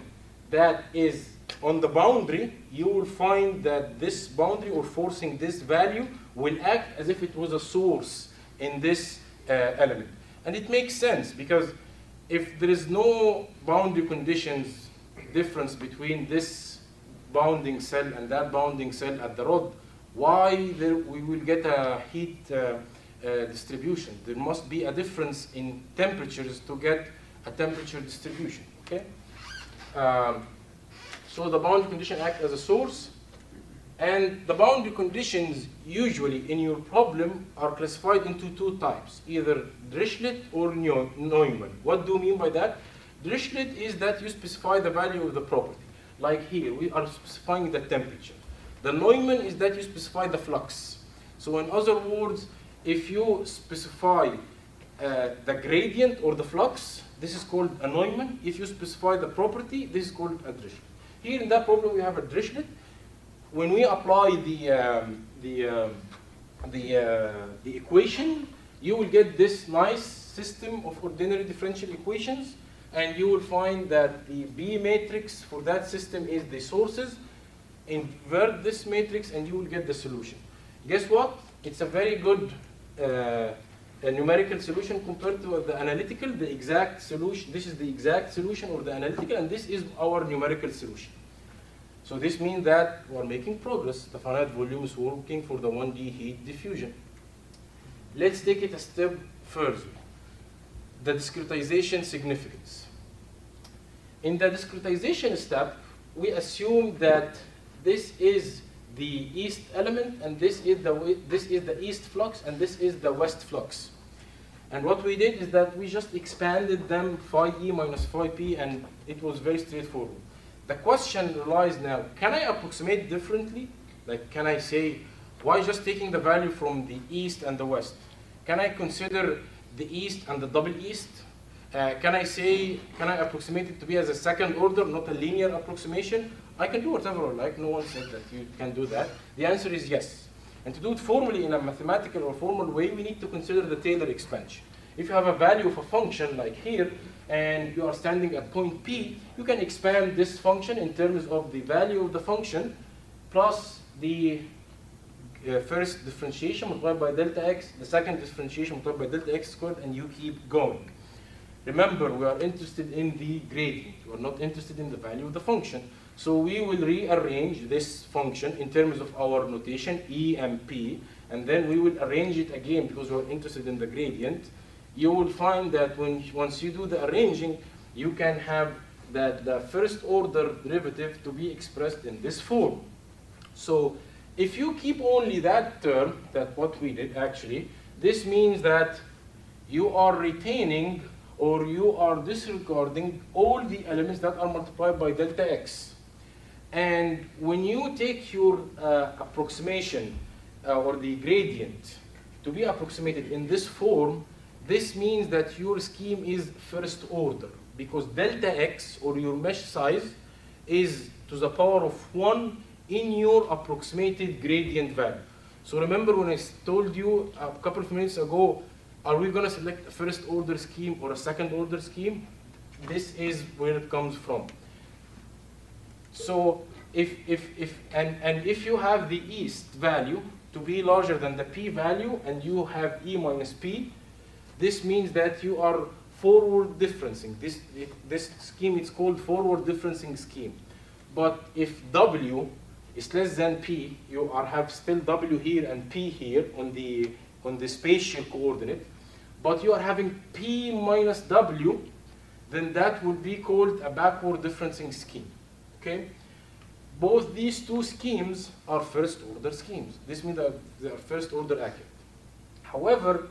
that is on the boundary, you will find that this boundary, or forcing this value, will act as if it was a source in this element. And it makes sense, because if there is no boundary conditions difference between this bounding cell and that bounding cell at the rod, why we will get a heat distribution? There must be a difference in temperatures to get a temperature distribution, okay? So the boundary condition act as a source, and the boundary conditions usually in your problem are classified into 2 types, either Dirichlet or Neumann. What do you mean by that? Dirichlet is that you specify the value of the property. Like here, we are specifying the temperature. The Neumann is that you specify the flux. So in other words, if you specify the gradient or the flux, this is called a Neumann. If you specify the property, this is called a Dirichlet. Here in that problem, we have a Dirichlet. When we apply the equation, you will get this nice system of ordinary differential equations, and you will find that the B matrix for that system is the sources. Invert this matrix, and you will get the solution. Guess what? It's a very good a numerical solution compared to the analytical, the exact solution. This is the exact solution, or the analytical, and this is our numerical solution. So this means that we're making progress. The finite volume is working for the 1D heat diffusion. let's take it a step further. The discretization significance. In the discretization step, we assume that this is the east element, and this is the east flux, and this is the west flux. And what we did is that we just expanded them phi e minus phi p, and it was very straightforward. The question lies now, can I approximate differently? Like, can I say, why just taking the value from the east and the west? Can I consider the east and the double east? Can I approximate it to be as a second order, not a linear approximation? I can do whatever I like. No one said that you can do that. The answer is yes. And to do it formally in a mathematical or formal way, we need to consider the Taylor expansion. If you have a value of a function like here, and you are standing at point P, you can expand this function in terms of the value of the function plus the first differentiation multiplied by delta x, the second differentiation multiplied by delta x squared, and you keep going. Remember, we are interested in the gradient. We are not interested in the value of the function. So we will rearrange this function in terms of our notation, E and P, and then we will arrange it again because we are interested in the gradient. You will find that once you do the arranging, you can have the first order derivative to be expressed in this form. So if you keep only that term, that what we did actually, this means that you are retaining or you are disregarding all the elements that are multiplied by delta x. And when you take your approximation or the gradient to be approximated in this form, this means that your scheme is first order, because delta x, or your mesh size, is to the power of 1 in your approximated gradient value. So remember when I told you a couple of minutes ago, are we going to select a first order scheme or a second order scheme? This is where it comes from. So if you have the east value to be larger than the p value and you have e minus p, this means that you are forward differencing. This scheme is called forward differencing scheme. But if w is less than p, you have still w here and p here on the spatial coordinate, but you are having p minus w, then that would be called a backward differencing scheme. Okay? Both these two schemes are first order schemes. This means that they are first order accurate. However,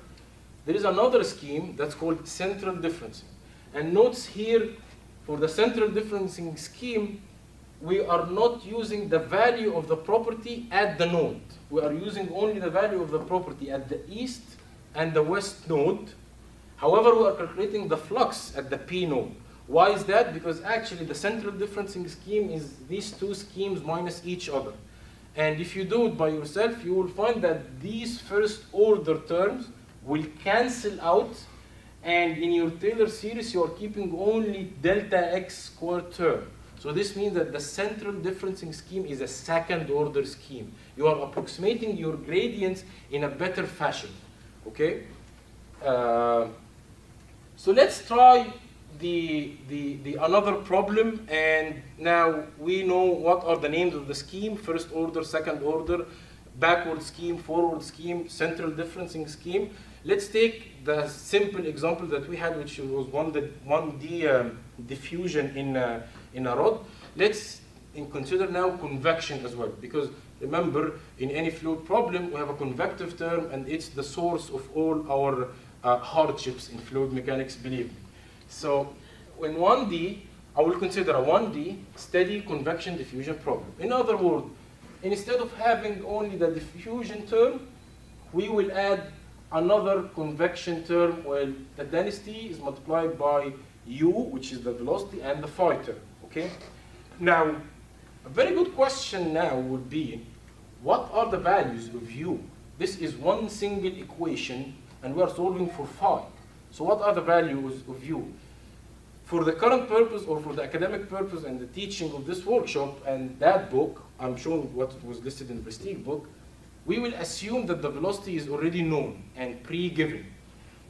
there is another scheme that's called central differencing. And notice here, for the central differencing scheme, we are not using the value of the property at the node. We are using only the value of the property at the east and the west node. However, we are calculating the flux at the p node. Why is that? Because actually the central differencing scheme is these two schemes minus each other. And if you do it by yourself, you will find that these first order terms will cancel out, and in your Taylor series you are keeping only delta x squared term. So this means that the central differencing scheme is a second order scheme. You are approximating your gradients in a better fashion. Okay? So let's try the another problem, and now we know what are the names of the scheme: first order, second order, backward scheme, forward scheme, central differencing scheme. Let's take the simple example that we had, which was 1D diffusion in a rod. Let's consider now convection as well, because remember, in any fluid problem, we have a convective term, and it's the source of all our hardships in fluid mechanics, believe me. So in 1D, I will consider a 1D steady convection diffusion problem. In other words, instead of having only the diffusion term, we will add another convection term where the density is multiplied by u, which is the velocity, and the phi term. Okay? Now, a very good question now would be, what are the values of u? This is one single equation, and we are solving for phi. So what are the values of u? For the current purpose, or for the academic purpose and the teaching of this workshop and that book, I'm showing what was listed in the Prestige book, we will assume that the velocity is already known and pre-given.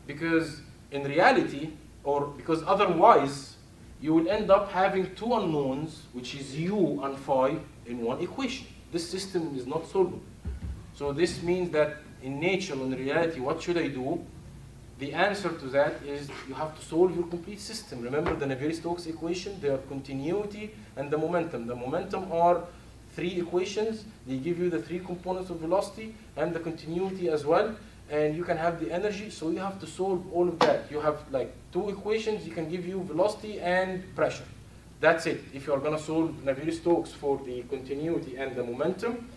Because in reality, or because otherwise, you will end up having two unknowns, which is u and phi, in one equation. This system is not solvable. So this means that in nature, in reality, what should I do? The answer to that is you have to solve your complete system. Remember the Navier-Stokes equation? They are continuity and the momentum. The momentum are three equations. They give you the three components of velocity and the continuity as well. And you can have the energy, so you have to solve all of that. You have like two equations, you can give you velocity and pressure. That's it. If you are going to solve Navier-Stokes for the continuity and the momentum,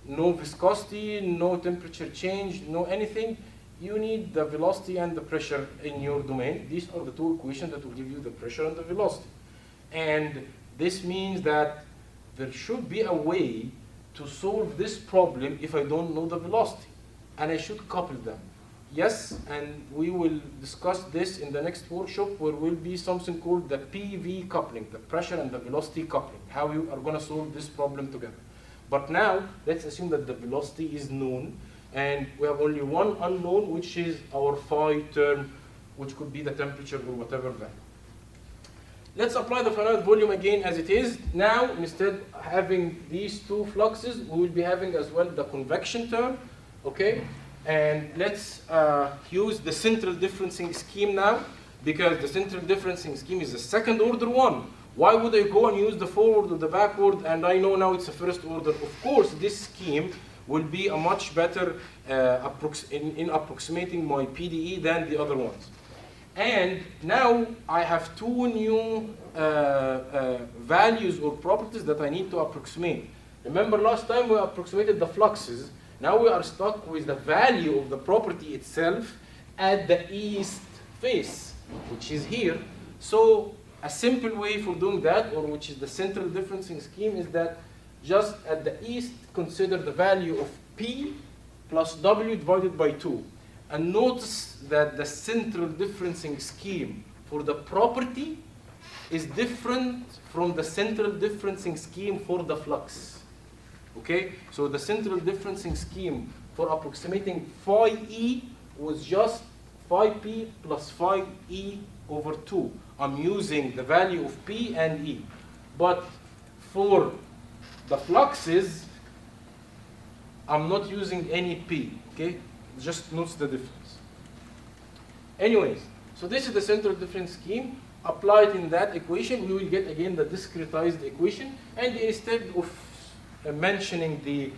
no viscosity, no temperature change, no anything, you need the velocity and the pressure in your domain. These are the two equations that will give you the pressure and the velocity. And this means that there should be a way to solve this problem if I don't know the velocity. And I should couple them. Yes, and we will discuss this in the next workshop where will be something called the PV coupling, the pressure and the velocity coupling, how you are going to solve this problem together. But now, let's assume that the velocity is known, and we have only one unknown, which is our phi term, which could be the temperature or whatever value. Let's apply the finite volume again as it is. Now, instead of having these two fluxes, we will be having as well the convection term, okay? And let's use the central differencing scheme now, because the central differencing scheme is the second order one. Why would I go and use the forward or the backward, and I know now it's a first order? Of course, this scheme will be a much better in approximating my PDE than the other ones. And now I have two new values or properties that I need to approximate. Remember last time we approximated the fluxes. Now we are stuck with the value of the property itself at the east face, which is here. So a simple way for doing that, or which is the central differencing scheme, is that just at the east, consider the value of P plus W divided by 2. And notice that the central differencing scheme for the property is different from the central differencing scheme for the flux. Okay, so the central differencing scheme for approximating phi E was just phi P plus phi E over 2. I'm using the value of P and E. But for the fluxes, I'm not using any P, okay? Just notice the difference. Anyways, so this is the central difference scheme. Applied in that equation, we will get again the discretized equation, and instead of mentioning the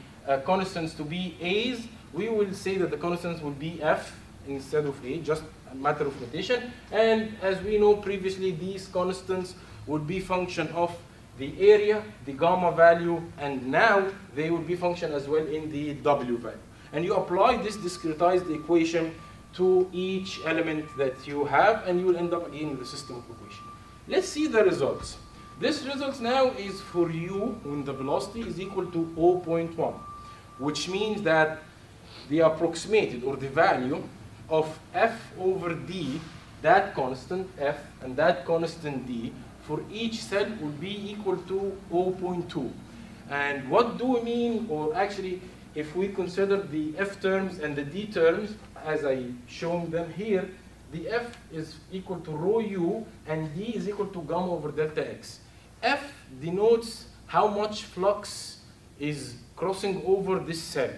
constants to be A's, we will say that the constants will be F instead of A, just a matter of notation. And as we know previously, these constants would be function of the area, the gamma value, and now they will be function as well in the W value. And you apply this discretized equation to each element that you have, and you will end up again with the system of equation. Let's see the results. This result now is for u when the velocity is equal to 0.1, which means that the approximated or the value of f over d, that constant f and that constant d, for each cell will be equal to 0.2. And what do we mean, or actually, if we consider the f terms and the d terms, as I shown them here, the f is equal to rho u and d is equal to gamma over delta x. F denotes how much flux is crossing over this cell.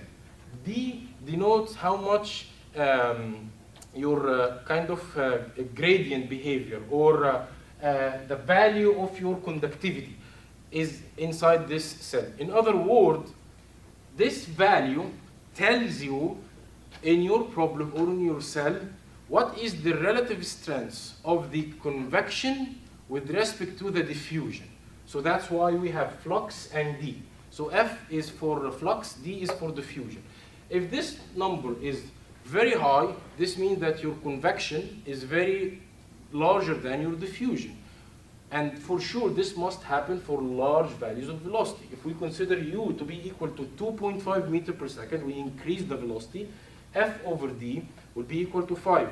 D denotes how much your kind of gradient behavior, or the value of your conductivity is inside this cell. In other words, this value tells you in your problem or in your cell what is the relative strength of the convection with respect to the diffusion. So that's why we have flux and D. So F is for flux, D is for diffusion. If this number is very high, this means that your convection is very larger than your diffusion. And for sure, this must happen for large values of velocity. If we consider u to be equal to 2.5 meters per second, we increase the velocity, F over D will be equal to 5.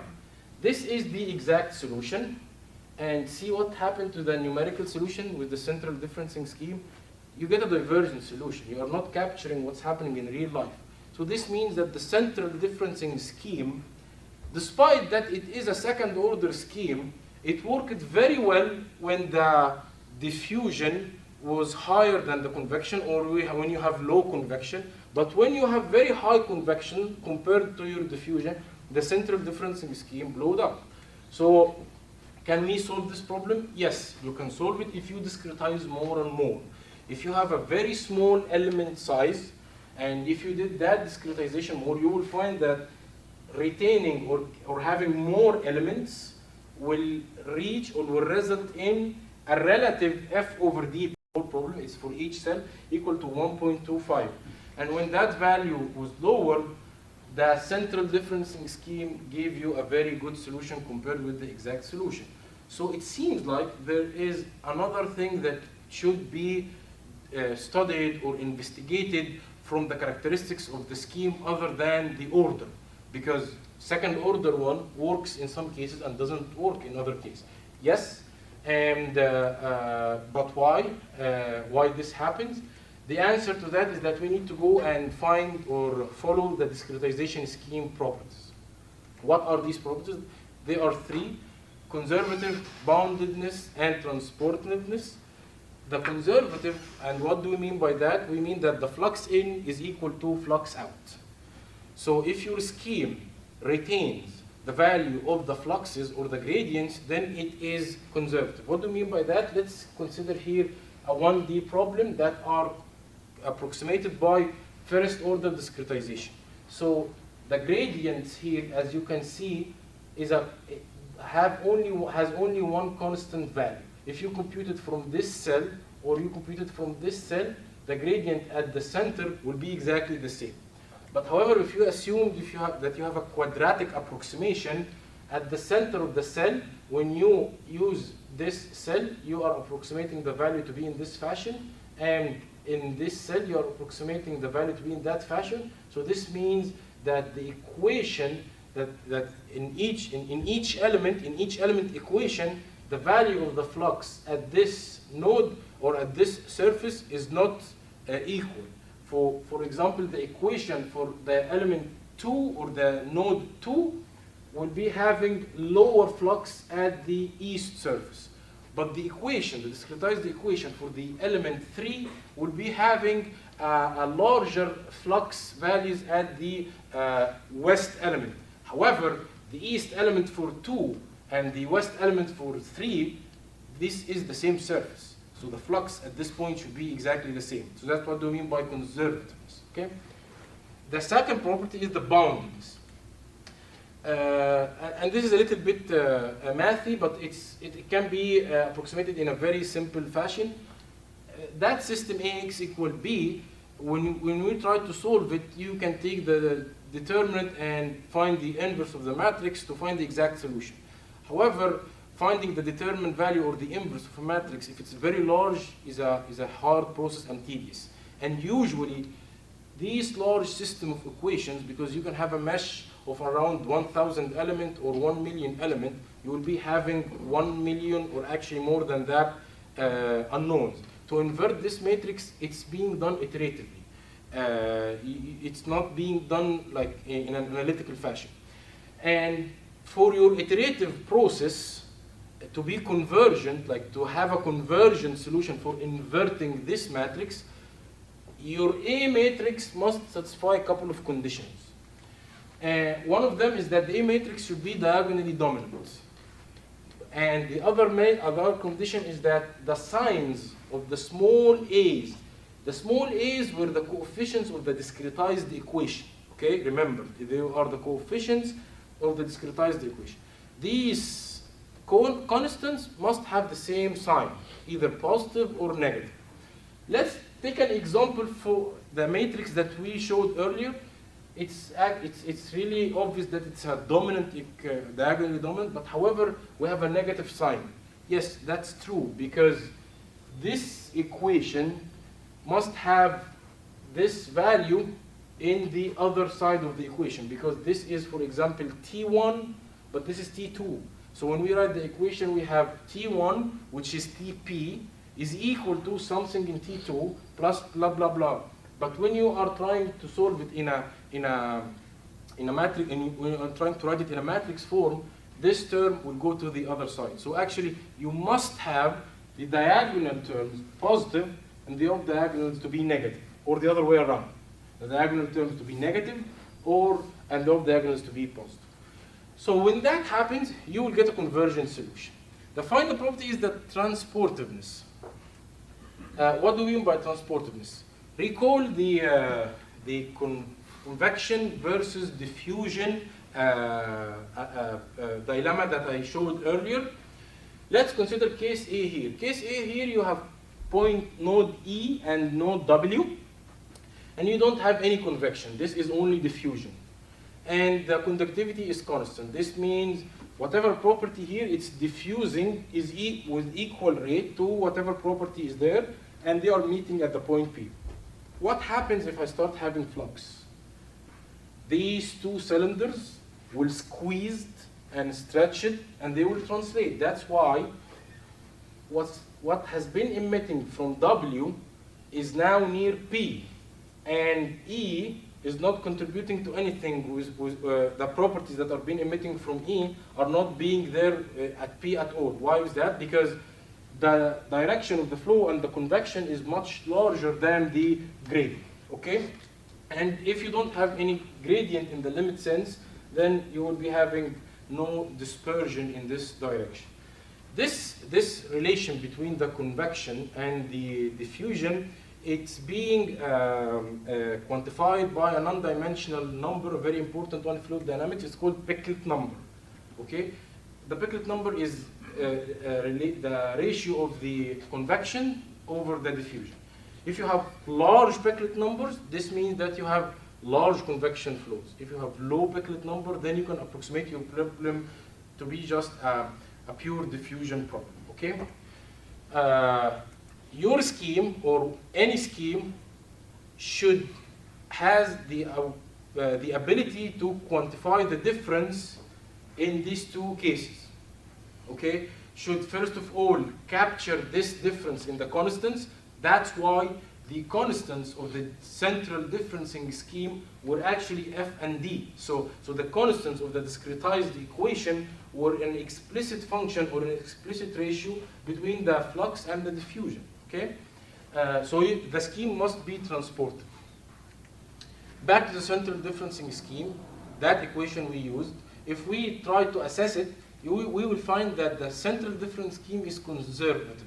This is the exact solution. And see what happened to the numerical solution with the central differencing scheme. You get a divergent solution. You are not capturing what's happening in real life. So this means that the central differencing scheme, despite that it is a second order scheme, it worked very well when the diffusion was higher than the convection, or when you have low convection. But when you have very high convection compared to your diffusion, the central differencing scheme blowed up. So can we solve this problem? Yes, you can solve it if you discretize more and more. If you have a very small element size, and if you did that discretization more, you will find that retaining or having more elements will reach or will result in a relative f over d problem is for each cell equal to 1.25. And when that value was lower, the central differencing scheme gave you a very good solution compared with the exact solution. So it seems like there is another thing that should be studied or investigated from the characteristics of the scheme other than the order, because second order one works in some cases and doesn't work in other cases. Yes, and but why? Why this happens? The answer to that is that we need to go and find or follow the discretization scheme properties. What are these properties? They are three: conservative, boundedness, and transportiveness. The conservative, and what do we mean by that? We mean that the flux in is equal to flux out. So if your scheme retains the value of the fluxes or the gradients, then it is conservative. What do we mean by that? Let's consider here a 1D problem that are approximated by first order discretization. So the gradients here, as you can see, has only one constant value. If you compute it from this cell or you compute it from this cell, the gradient at the center will be exactly the same. But however, if you assume that you have a quadratic approximation at the center of the cell, when you use this cell, you are approximating the value to be in this fashion, and in this cell, you are approximating the value to be in that fashion. So this means that the equation that in each element equation, the value of the flux at this node or at this surface is not equal. For example, the equation for the element 2 or the node 2 will be having lower flux at the east surface. But the equation, the discretized equation for the element 3 will be having a larger flux values at the west element. However, the east element for 2 and the west element for 3, this is the same surface. So the flux at this point should be exactly the same. So that's what we mean by conservativeness. Okay? The second property is the boundedness. And this is a little bit mathy, but it can be approximated in a very simple fashion. That system AX equal B, when we try to solve it, you can take the determinant and find the inverse of the matrix to find the exact solution. However, finding the determinant value or the inverse of a matrix, if it's very large, is a hard process and tedious. And usually, these large system of equations, because you can have a mesh of around 1,000 element or 1 million element, you will be having 1 million or actually more than that unknowns. To invert this matrix, it's being done iteratively. It's not being done like in an analytical fashion. And for your iterative process to be convergent, like to have a convergent solution for inverting this matrix, your A matrix must satisfy a couple of conditions. One of them is that the A matrix should be diagonally dominant. And the other condition is that the signs of the small a's were the coefficients of the discretized equation. Okay, remember, they are the coefficients of the discretized equation. These constants must have the same sign, either positive or negative. Let's take an example for the matrix that we showed earlier. It's really obvious that it's a dominant, diagonally dominant, but however, we have a negative sign. Yes, that's true, because this equation must have this value in the other side of the equation, because this is, for example, T1, but this is T2. So when we write the equation, we have T1, which is Tp, is equal to something in T2 plus blah, blah, blah. But when you are trying to solve it in a matrix, and when you are trying to write it in a matrix form, this term will go to the other side. So actually, you must have the diagonal terms positive and the off diagonals to be negative, or the other way around. The diagonal terms to be negative, and the off diagonals to be positive. So when that happens, you will get a convergent solution. The final property is the transportiveness. What do we mean by transportiveness? Recall the convection versus diffusion dilemma that I showed earlier. Let's consider case A here. Case A here, you have point node E and node W, and you don't have any convection. This is only diffusion. And the conductivity is constant. This means whatever property here, it's diffusing is with equal rate to whatever property is there, and they are meeting at the point P. What happens if I start having flux? These two cylinders will squeeze and stretch it, and they will translate. That's why what has been emitting from W is now near P, and E is not contributing to anything with the properties that are being emitting from E are not being there at P at all. Why is that? Because the direction of the flow and the convection is much larger than the gradient, okay? And if you don't have any gradient in the limit sense, then you will be having no dispersion in this direction. This relation between the convection and the diffusion, it's being quantified by a non-dimensional number, a very important one in fluid dynamics. It's called Pictet number. Okay, the Pictet number is the ratio of the convection over the diffusion. If you have large Pictet numbers, this means that you have large convection flows. If you have low Pictet number, then you can approximate your problem to be just a pure diffusion problem. Okay. Your scheme or any scheme should has the ability to quantify the difference in these two cases. Okay, should first of all capture this difference in the constants. That's why the constants of the central differencing scheme were actually F and D. So the constants of the discretized equation were an explicit function or an explicit ratio between the flux and the diffusion. Okay, so the scheme must be transported. Back to the central differencing scheme, that equation we used, if we try to assess it, we will find that the central difference scheme is conservative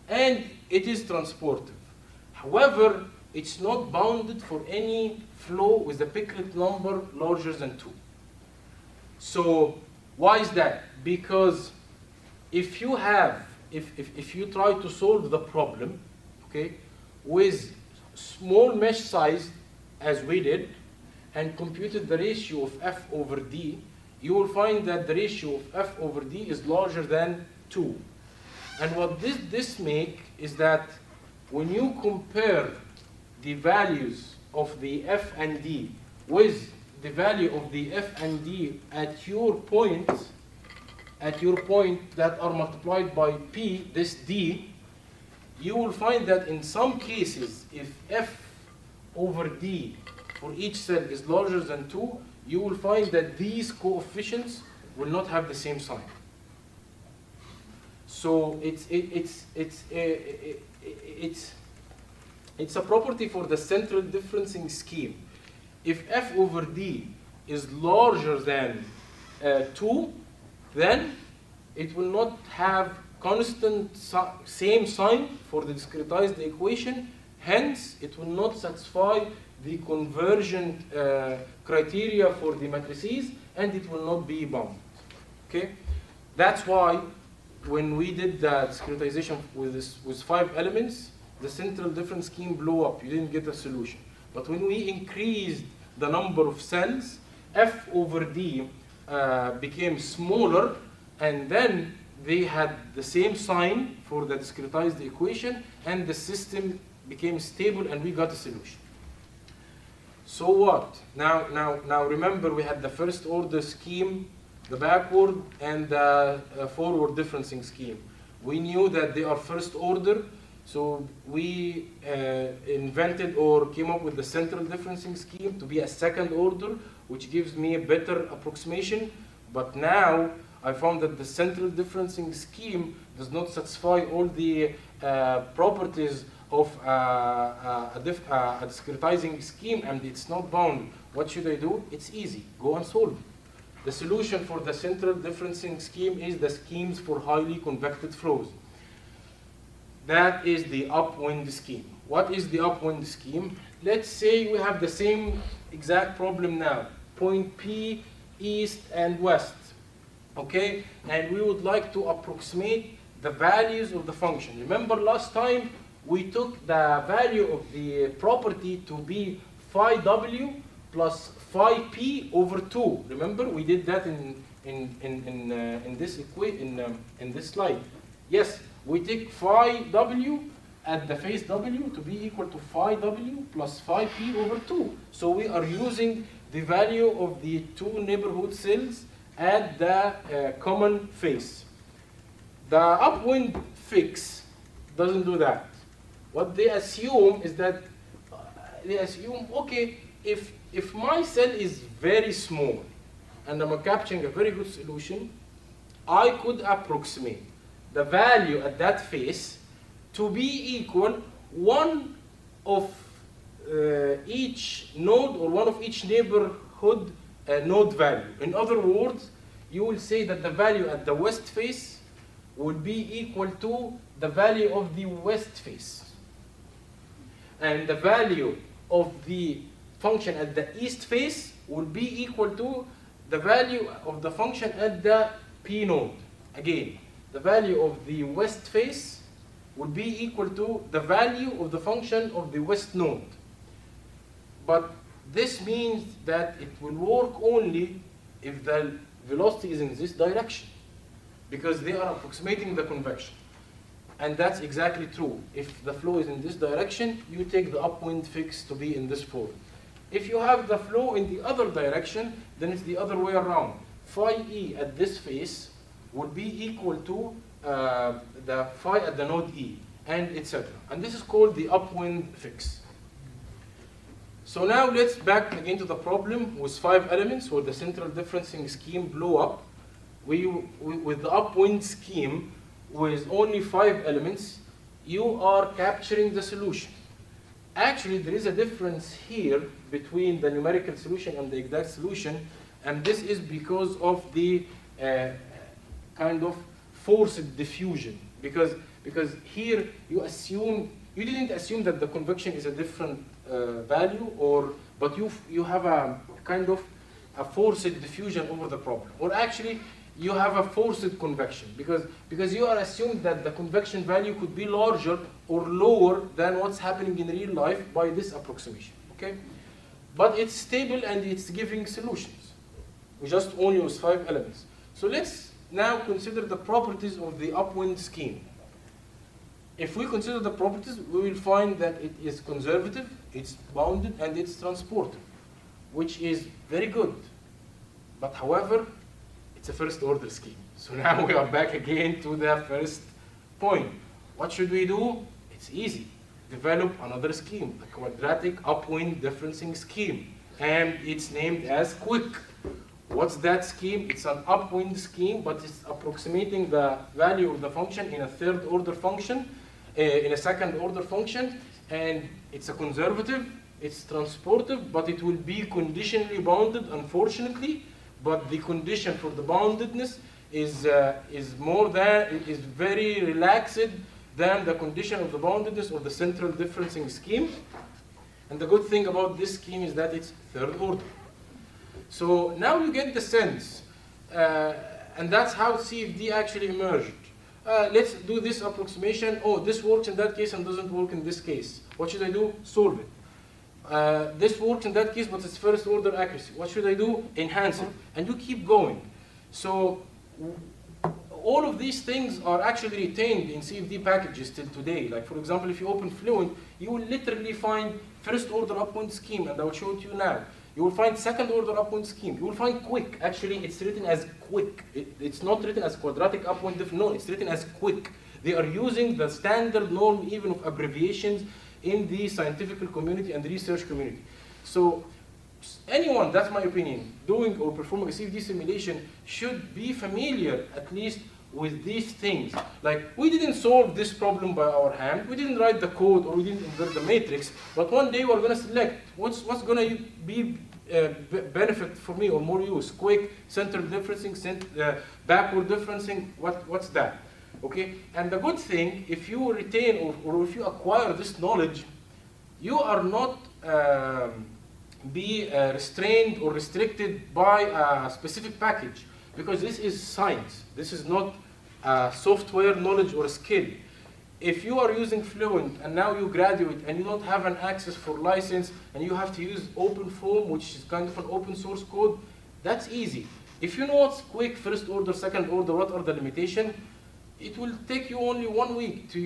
and it is transportive. However, it's not bounded for any flow with a Pictet number larger than 2. So why is that? Because if you try to solve the problem, okay, with small mesh size as we did, and computed the ratio of F over D, you will find that the ratio of F over D is larger than 2. And what this make is that when you compare the values of the F and D with the value of the F and D at your point that are multiplied by P, this D, you will find that in some cases, if F over D for each cell is larger than 2, you will find that these coefficients will not have the same sign. So it's a property for the central differencing scheme. If F over D is larger than 2, then it will not have constant same sign for the discretized equation. Hence, it will not satisfy the convergent criteria for the matrices, and it will not be bound. Okay, that's why when we did the discretization with 5 elements, the central difference scheme blew up. You didn't get a solution. But when we increased the number of cells, F over D became smaller, and then they had the same sign for the discretized equation, and the system became stable, and we got a solution. So what? Now remember, we had the first order scheme, the backward, and the forward differencing scheme. We knew that they are first order, so we invented or came up with the central differencing scheme to be a second order, which gives me a better approximation. But now I found that the central differencing scheme does not satisfy all the properties of a discretizing scheme, and it's not bound. What should I do? It's easy. Go and solve it. The solution for the central differencing scheme is the schemes for highly convected flows. That is the upwind scheme. What is the upwind scheme? Let's say we have the same exact problem now. Point P, east and west. Okay? And we would like to approximate the values of the function. Remember last time we took the value of the property to be phi w plus phi p over 2. Remember we did that in this slide. Yes, we take phi w at the face w to be equal to phi w plus phi p over 2. So we are using the value of the two neighborhood cells at the common face. The upwind fix doesn't do that. What they assume is that they assume, okay, if my cell is very small and I'm capturing a very good solution, I could approximate the value at that face to be equal one of each node or one of each neighborhood node value. In other words, you will say that the value at the west face will be equal to the value of the west face. And the value of the function at the east face will be equal to the value of the function at the P node. Again, the value of the west face will be equal to the value of the function of the west node. But this means that it will work only if the velocity is in this direction, because they are approximating the convection. And that's exactly true. If the flow is in this direction, you take the upwind fix to be in this form. If you have the flow in the other direction, then it's the other way around. Phi E at this face would be equal to the phi at the node E, and etc. And this is called the upwind fix. So now let's back again to the problem with 5 elements where the central differencing scheme blew up. With the upwind scheme, with only 5 elements, you are capturing the solution. Actually, there is a difference here between the numerical solution and the exact solution, and this is because of the kind of forced diffusion. Because here you didn't assume that the convection is a different value, but you have a kind of a forced diffusion over the problem. Or actually, you have a forced convection because you are assuming that the convection value could be larger or lower than what's happening in real life by this approximation. Okay, but it's stable and it's giving solutions. We just only use 5 elements. So let's now consider the properties of the upwind scheme. If we consider the properties, we will find that it is conservative, it's bounded, and it's transportive, which is very good. But however, it's a first order scheme. So now we are back again to the first point. What should we do? It's easy. Develop another scheme, a quadratic upwind differencing scheme. And it's named as quick. What's that scheme? It's an upwind scheme, but it's approximating the value of the function in a third order function, in a second order function, and it's a conservative, it's transportive, but it will be conditionally bounded, unfortunately. But the condition for the boundedness is very relaxed than the condition of the boundedness of the central differencing scheme. And the good thing about this scheme is that it's third order. So now you get the sense, and that's how CFD actually emerged. Let's do this approximation. Oh, this works in that case and doesn't work in this case. What should I do? Solve it. This works in that case, but it's first order accuracy. What should I do? Enhance it. And you keep going. So all of these things are actually retained in CFD packages till today. Like for example, if you open Fluent, you will literally find first order upwind scheme, and I will show it to you now. You will find second order upwind scheme. You will find quick. Actually, it's written as quick. It's not written as quadratic upwind. No, it's written as quick. They are using the standard norm even of abbreviations in the scientific community and research community. So anyone, that's my opinion, doing or performing a CFD simulation should be familiar at least with these things. Like, we didn't solve this problem by our hand, we didn't write the code, or we didn't invert the matrix, but one day we're gonna select what's gonna be benefit for me or more use, quick, center differencing, backward differencing, what's that? Okay, and the good thing, if you retain or if you acquire this knowledge, you are not restrained or restricted by a specific package, because this is science. This is not software knowledge or skill. If you are using Fluent and now you graduate and you don't have an access for license and you have to use OpenFOAM, which is kind of an open source code, that's easy. If you know what's quick, first order, second order, what are the limitations, it will take you only 1 week to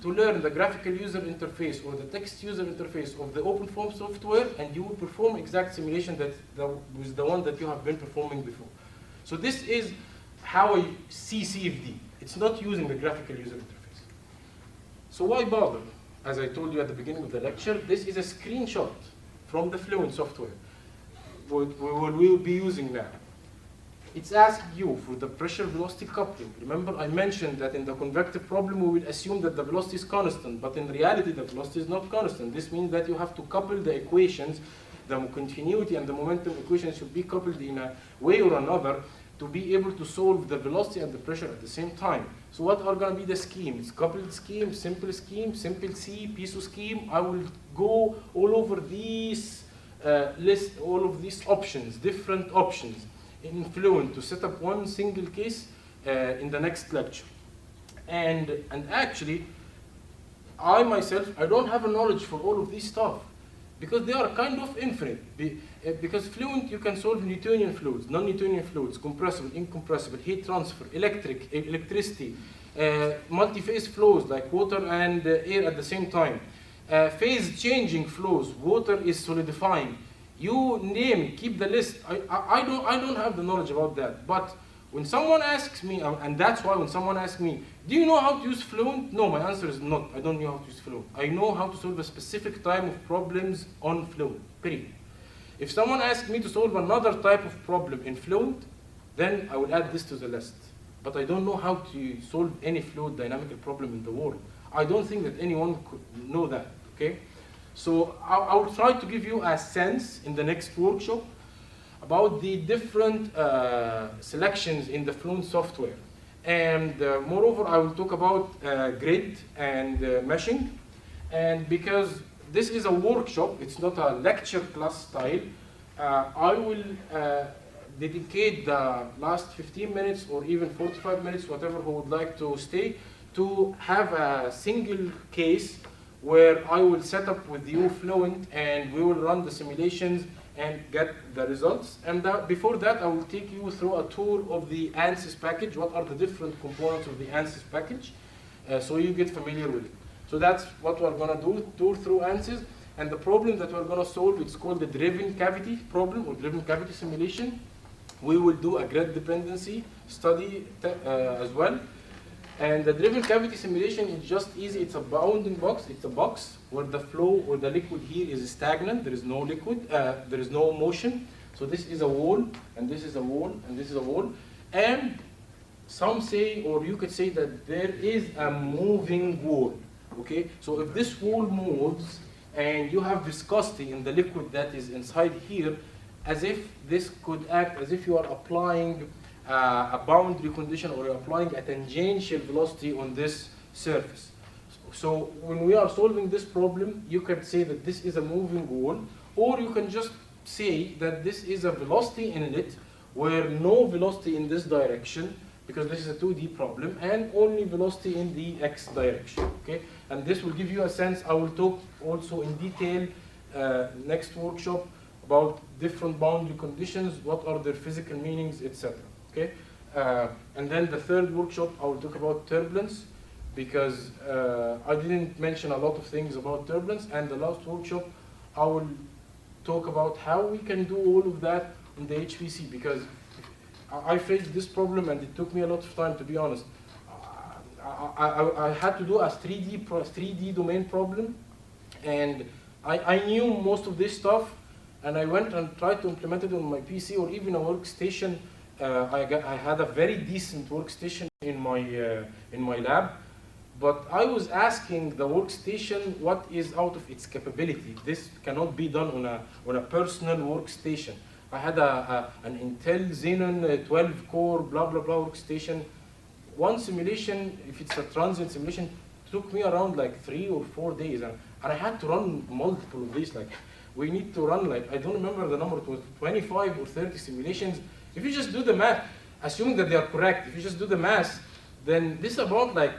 learn the graphical user interface or the text user interface of the OpenFOAM software, and you will perform exact simulation that was the one that you have been performing before. So this is how I see CFD. It's not using the graphical user interface. So why bother? As I told you at the beginning of the lecture, this is a screenshot from the Fluent software, what we will be using now. It's asking you for the pressure velocity coupling. Remember, I mentioned that in the convective problem, we will assume that the velocity is constant, but in reality, the velocity is not constant. This means that you have to couple the equations, the continuity and the momentum equations should be coupled in a way or another to be able to solve the velocity and the pressure at the same time. So what are going to be the schemes? Coupled scheme, simple C, piso scheme. I will go all over these list, all of these options, different options in Fluent to set up one single case in the next lecture. And actually, I myself, I don't have a knowledge for all of this stuff because they are kind of infinite. Because Fluent, you can solve Newtonian fluids, non-Newtonian fluids, compressible, incompressible, heat transfer, electricity, multi-phase flows like water and air at the same time, phase changing flows, water is solidifying. You name, keep the list. I don't have the knowledge about that. But when someone asks me, and that's why when someone asks me, do you know how to use Fluent? No, my answer is not. I don't know how to use Fluent. I know how to solve a specific type of problems on Fluent, period. If someone asks me to solve another type of problem in Fluent, then I will add this to the list. But I don't know how to solve any fluid dynamical problem in the world. I don't think that anyone could know that, okay? So I will try to give you a sense in the next workshop about the different selections in the Fluent software. And moreover, I will talk about grid and meshing. And because this is a workshop, it's not a lecture class style, I will dedicate the last 15 minutes or even 45 minutes, whatever who would like to stay, to have a single case where I will set up with you Fluent and we will run the simulations and get the results. And before that, I will take you through a tour of the ANSYS package. What are the different components of the ANSYS package? So you get familiar with it. So that's what we're going to do, tour through ANSYS. And the problem that we're going to solve, it's called the driven cavity problem or driven cavity simulation. We will do a grid dependency study as well. And the driven cavity simulation is just easy. It's a bounding box. It's a box where the flow or the liquid here is stagnant. There is no liquid. There is no motion. So this is a wall, and this is a wall, and this is a wall. And some say, or you could say that there is a moving wall. Okay. So if this wall moves, and you have viscosity in the liquid that is inside here, as if this could act as if you are applying a boundary condition or you're applying a tangential velocity on this surface. So when we are solving this problem, you can say that this is a moving wall, or you can just say that this is a velocity inlet where no velocity in this direction, because this is a 2D problem, and only velocity in the x direction, okay? And this will give you a sense. I will talk also in detail next workshop about different boundary conditions, what are their physical meanings, etc. Okay? And then the third workshop, I will talk about turbulence, because I didn't mention a lot of things about turbulence. And the last workshop, I will talk about how we can do all of that in the HPC, because I faced this problem and it took me a lot of time, to be honest. I had to do a 3D domain problem, and I knew most of this stuff, and I went and tried to implement it on my PC or even a workstation. I had a very decent workstation in my lab, but I was asking the workstation what is out of its capability. This cannot be done on a personal workstation. I had an Intel Xenon 12 core blah blah blah workstation. One simulation, if it's a transient simulation, took me around like 3 or 4 days, and I had to run multiple of these. Like, we need to run, like, I don't remember the number, it was 25 or 30 simulations. If you just do the math, assuming that they are correct, if you just do the math, then this is about like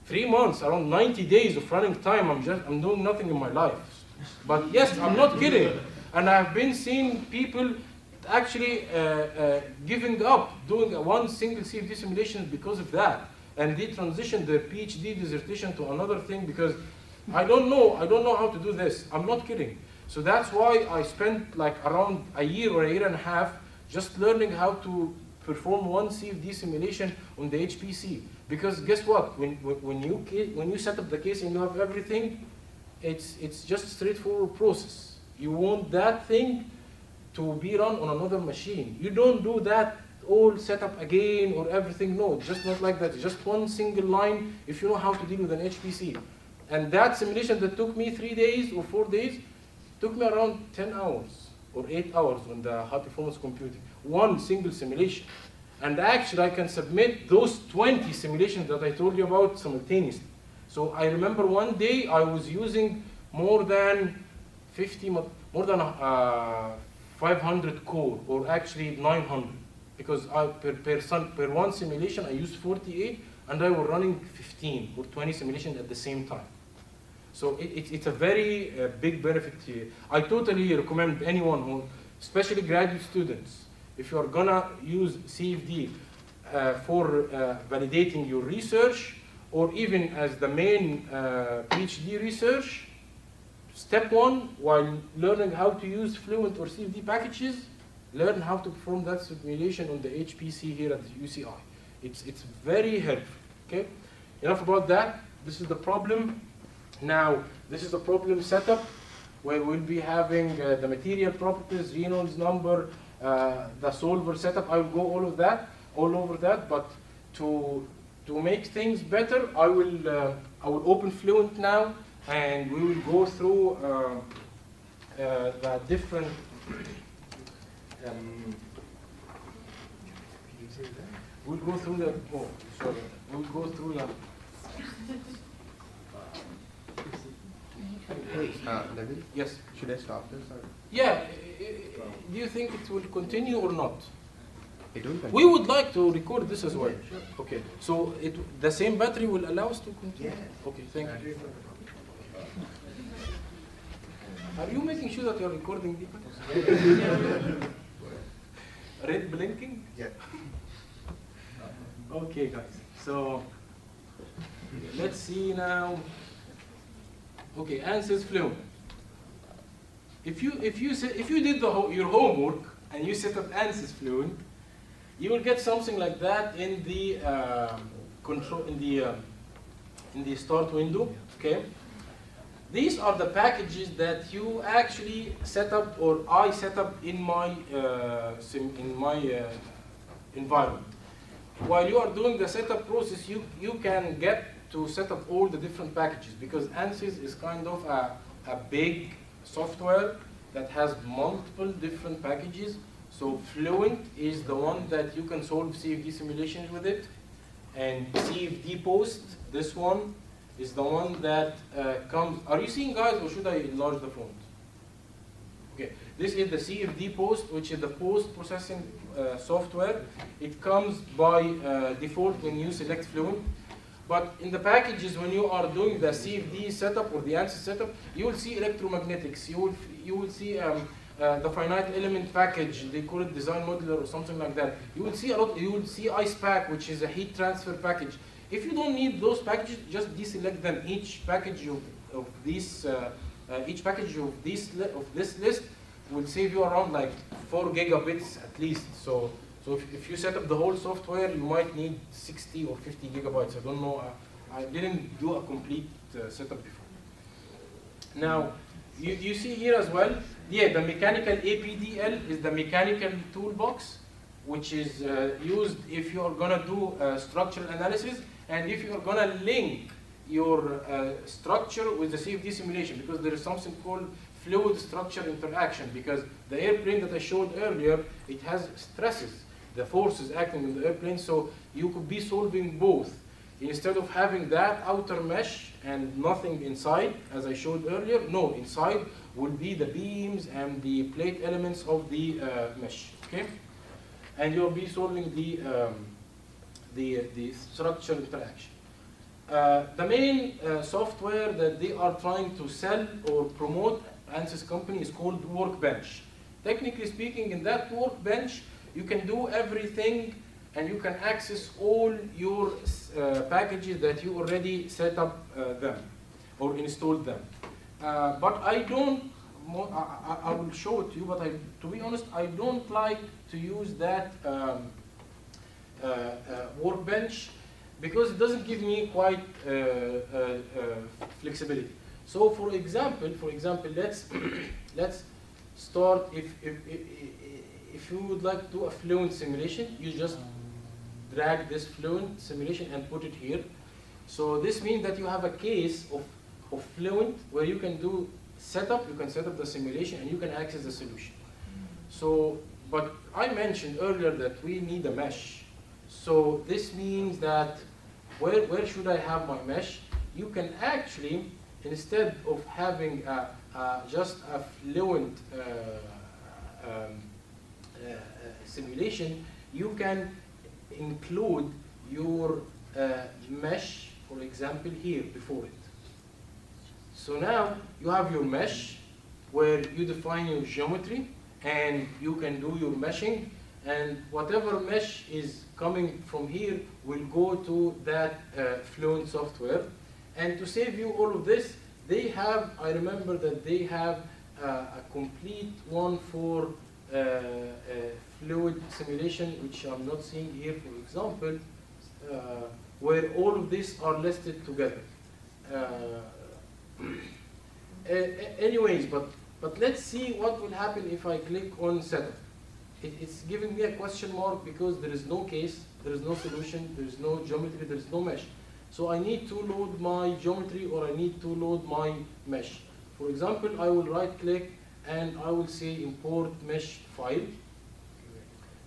3 months, around 90 days of running time. I'm doing nothing in my life. But yes, I'm not kidding. And I've been seeing people actually giving up doing one single CFD simulation because of that. And they transitioned their PhD dissertation to another thing because I don't know how to do this. I'm not kidding. So that's why I spent like around a year or a year and a half just learning how to perform one CFD simulation on the HPC. Because guess what? When you set up the case and you have everything, it's just a straightforward process. You want that thing to be run on another machine. You don't do that all set up again or everything. No, it's just not like that. It's just one single line if you know how to deal with an HPC. And that simulation that took me 3 days or 4 days took me around 10 hours or 8 hours on the high performance computing. One single simulation. And actually I can submit those 20 simulations that I told you about simultaneously. So I remember one day I was using more than 500 core, or actually 900, because per one simulation I used 48, and I was running 15 or 20 simulations at the same time. So it's a very big benefit here. I totally recommend anyone who, especially graduate students, if you are gonna use CFD for validating your research, or even as the main PhD research, step one, while learning how to use Fluent or CFD packages, learn how to perform that simulation on the HPC here at the UCI. It's very helpful, okay? Enough about that. This is the problem. Now, this is the problem setup, where we'll be having the material properties, Reynolds number, the solver setup. I will go all over that, but to make things better, I will open Fluent now, and we will go through the different we'll go through the we'll go through the David? yes. Should I stop this? Or? Yeah, do you think it will continue or not? It will continue. We would like to record this as well. Yeah, sure. Okay, so the same battery will allow us to continue? Yeah. Okay, thank you. Are you making sure that you're recording, Deepak? Red blinking? Yeah. Okay, guys. So let's see now. Okay, ANSYS Fluent. If you did your homework and you set up ANSYS Fluent, you will get something like that in the in the start window. Okay. These are the packages that you actually set up, or I set up in my environment. While you are doing the setup process, you can get to set up all the different packages, because ANSYS is kind of a big software that has multiple different packages. So Fluent is the one that you can solve CFD simulations with it, and CFD Post, this one, is the one that comes. Are you seeing, guys, or should I enlarge the font? Okay, this is the CFD Post, which is the post-processing software. It comes by default when you select Fluent. But in the packages, when you are doing the CFD setup or the ANSYS setup, you will see electromagnetics. You will see the finite element package. They call it design modeler or something like that. You will see a lot. You will see IcePack, which is a heat transfer package. If you don't need those packages, just deselect them. Each package of this list will save you around like 4 gigabits at least. So if you set up the whole software, you might need 60 or 50 gigabytes. I don't know. I didn't do a complete setup before. Now, you see here as well, Yeah, the mechanical APDL is the mechanical toolbox, which is used if you are going to do structural analysis and if you are going to link your structure with the CFD simulation, because there is something called fluid structure interaction, because the airplane that I showed earlier, it has stresses, the forces acting in the airplane, so you could be solving both. Instead of having that outer mesh and nothing inside, as I showed earlier, no, inside will be the beams and the plate elements of the mesh, okay? And you'll be solving the structure interaction. The main software that they are trying to sell or promote, ANSYS company, is called Workbench. Technically speaking, in that Workbench, you can do everything and you can access all your packages that you already set up them or installed them. But I don't, I will show it to you, but to be honest, I don't like to use that Workbench because it doesn't give me quite flexibility. So for example, let's start, if you would like to do a Fluent simulation, you just drag this Fluent simulation and put it here. So this means that you have a case of Fluent where you can do setup, you can set up the simulation and you can access the solution. So, but I mentioned earlier that we need a mesh. So this means that where should I have my mesh? You can actually, instead of having just a Fluent simulation, you can include your mesh, for example, here before it. So now you have your mesh where you define your geometry and you can do your meshing, and whatever mesh is coming from here will go to that Fluent software. And to save you all of this, they have, I remember that they have a complete one for fluid simulation, which I'm not seeing here, for example, where all of these are listed together. Anyways, but let's see what will happen if I click on setup. It's giving me a question mark because there is no case, there is no solution, there is no geometry, there is no mesh. So I need to load my geometry or I need to load my mesh. For example, I will right click and I will say import mesh file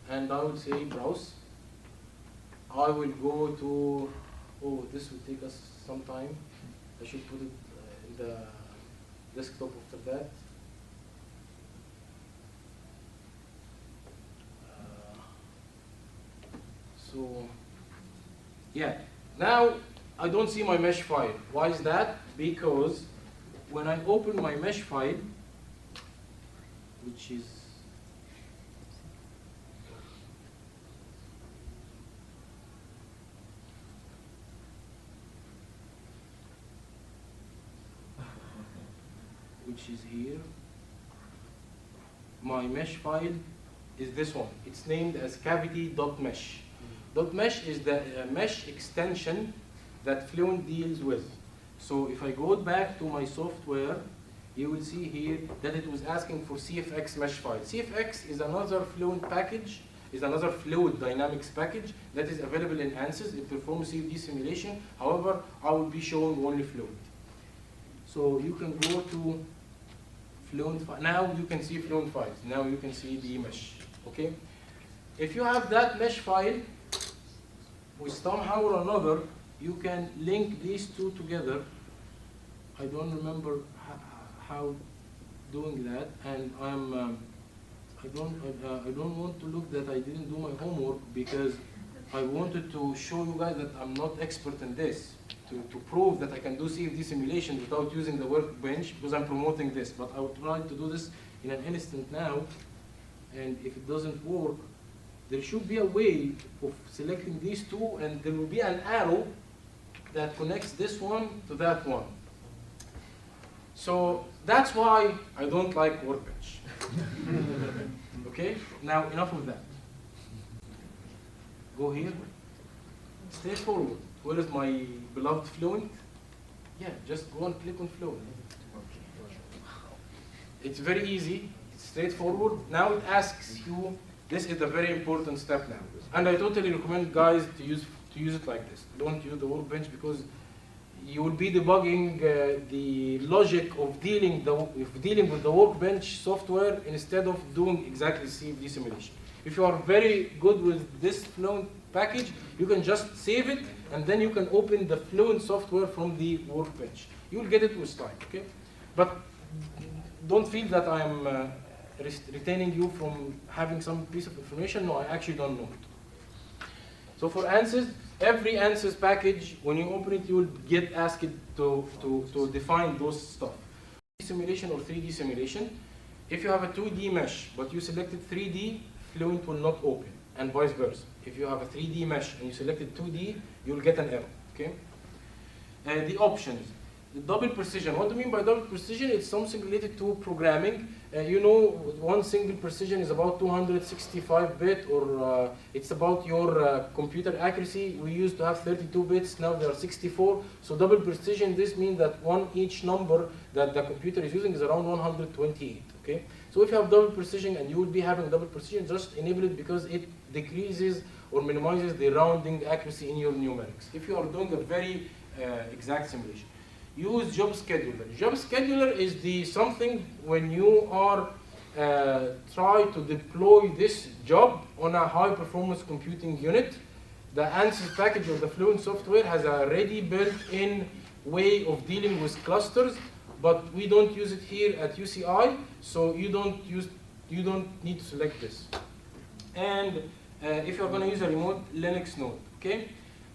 and I will say browse. I will go to, oh, this will take us some time. I should put it in the desktop after that. So, yeah, now I don't see my mesh file. Why is that? Because when I open my mesh file, which is here, my mesh file is this one. It's named as cavity.mesh. .mesh is the mesh extension that Fluent deals with. So if I go back to my software, you will see here that it was asking for CFX mesh file. CFX is another Fluent package, is another fluid dynamics package that is available in ANSYS. It performs CFD simulation. However, I will be showing only Fluent. So you can go to Fluent file. Now you can see Fluent files. Now you can see the mesh. Okay. If you have that mesh file, with somehow or another, you can link these two together. I don't remember how doing that, and I don't want to look that I didn't do my homework because I wanted to show you guys that I'm not expert in this, to prove that I can do CFD simulation without using the workbench because I'm promoting this. But I will try to do this in an instant now, and if it doesn't work, there should be a way of selecting these two, and there will be an arrow that connects this one to that one. So that's why I don't like Workbench. Okay, now enough of that. Go here, straightforward. Where is my beloved Fluent? Yeah, just go and click on Fluent. It's very easy, it's straightforward. Now it asks you, this is the very important step now. And I totally recommend guys to use it like this. Don't use the workbench because you will be debugging the logic of dealing with the workbench software instead of doing exactly CFD simulation. If you are very good with this Fluent package, you can just save it and then you can open the Fluent software from the workbench. You will get it with time, okay? But don't feel that I am retaining you from having some piece of information. No, I actually don't know it. So for ANSYS, every ANSYS package, when you open it, you will get asked to define those stuff. Simulation or 3D simulation. If you have a 2D mesh, but you selected 3D, Fluent will not open, and vice versa. If you have a 3D mesh and you selected 2D, you'll get an error, okay? The options. The double precision. What do you mean by double precision? It's something related to programming. You know, one single precision is about 265 bit, or it's about your computer accuracy. We used to have 32 bits, now there are 64. So double precision, this means that each number that the computer is using is around 128, okay? So if you have double precision and you will be having double precision, just enable it because it decreases or minimizes the rounding accuracy in your numerics. If you are doing a very exact simulation. Use job scheduler. Job scheduler is the something when you are try to deploy this job on a high performance computing unit. The ANSYS package of the Fluent software has a ready built-in way of dealing with clusters, but we don't use it here at UCI, so you don't need to select this. And if you're going to use a remote Linux node, okay?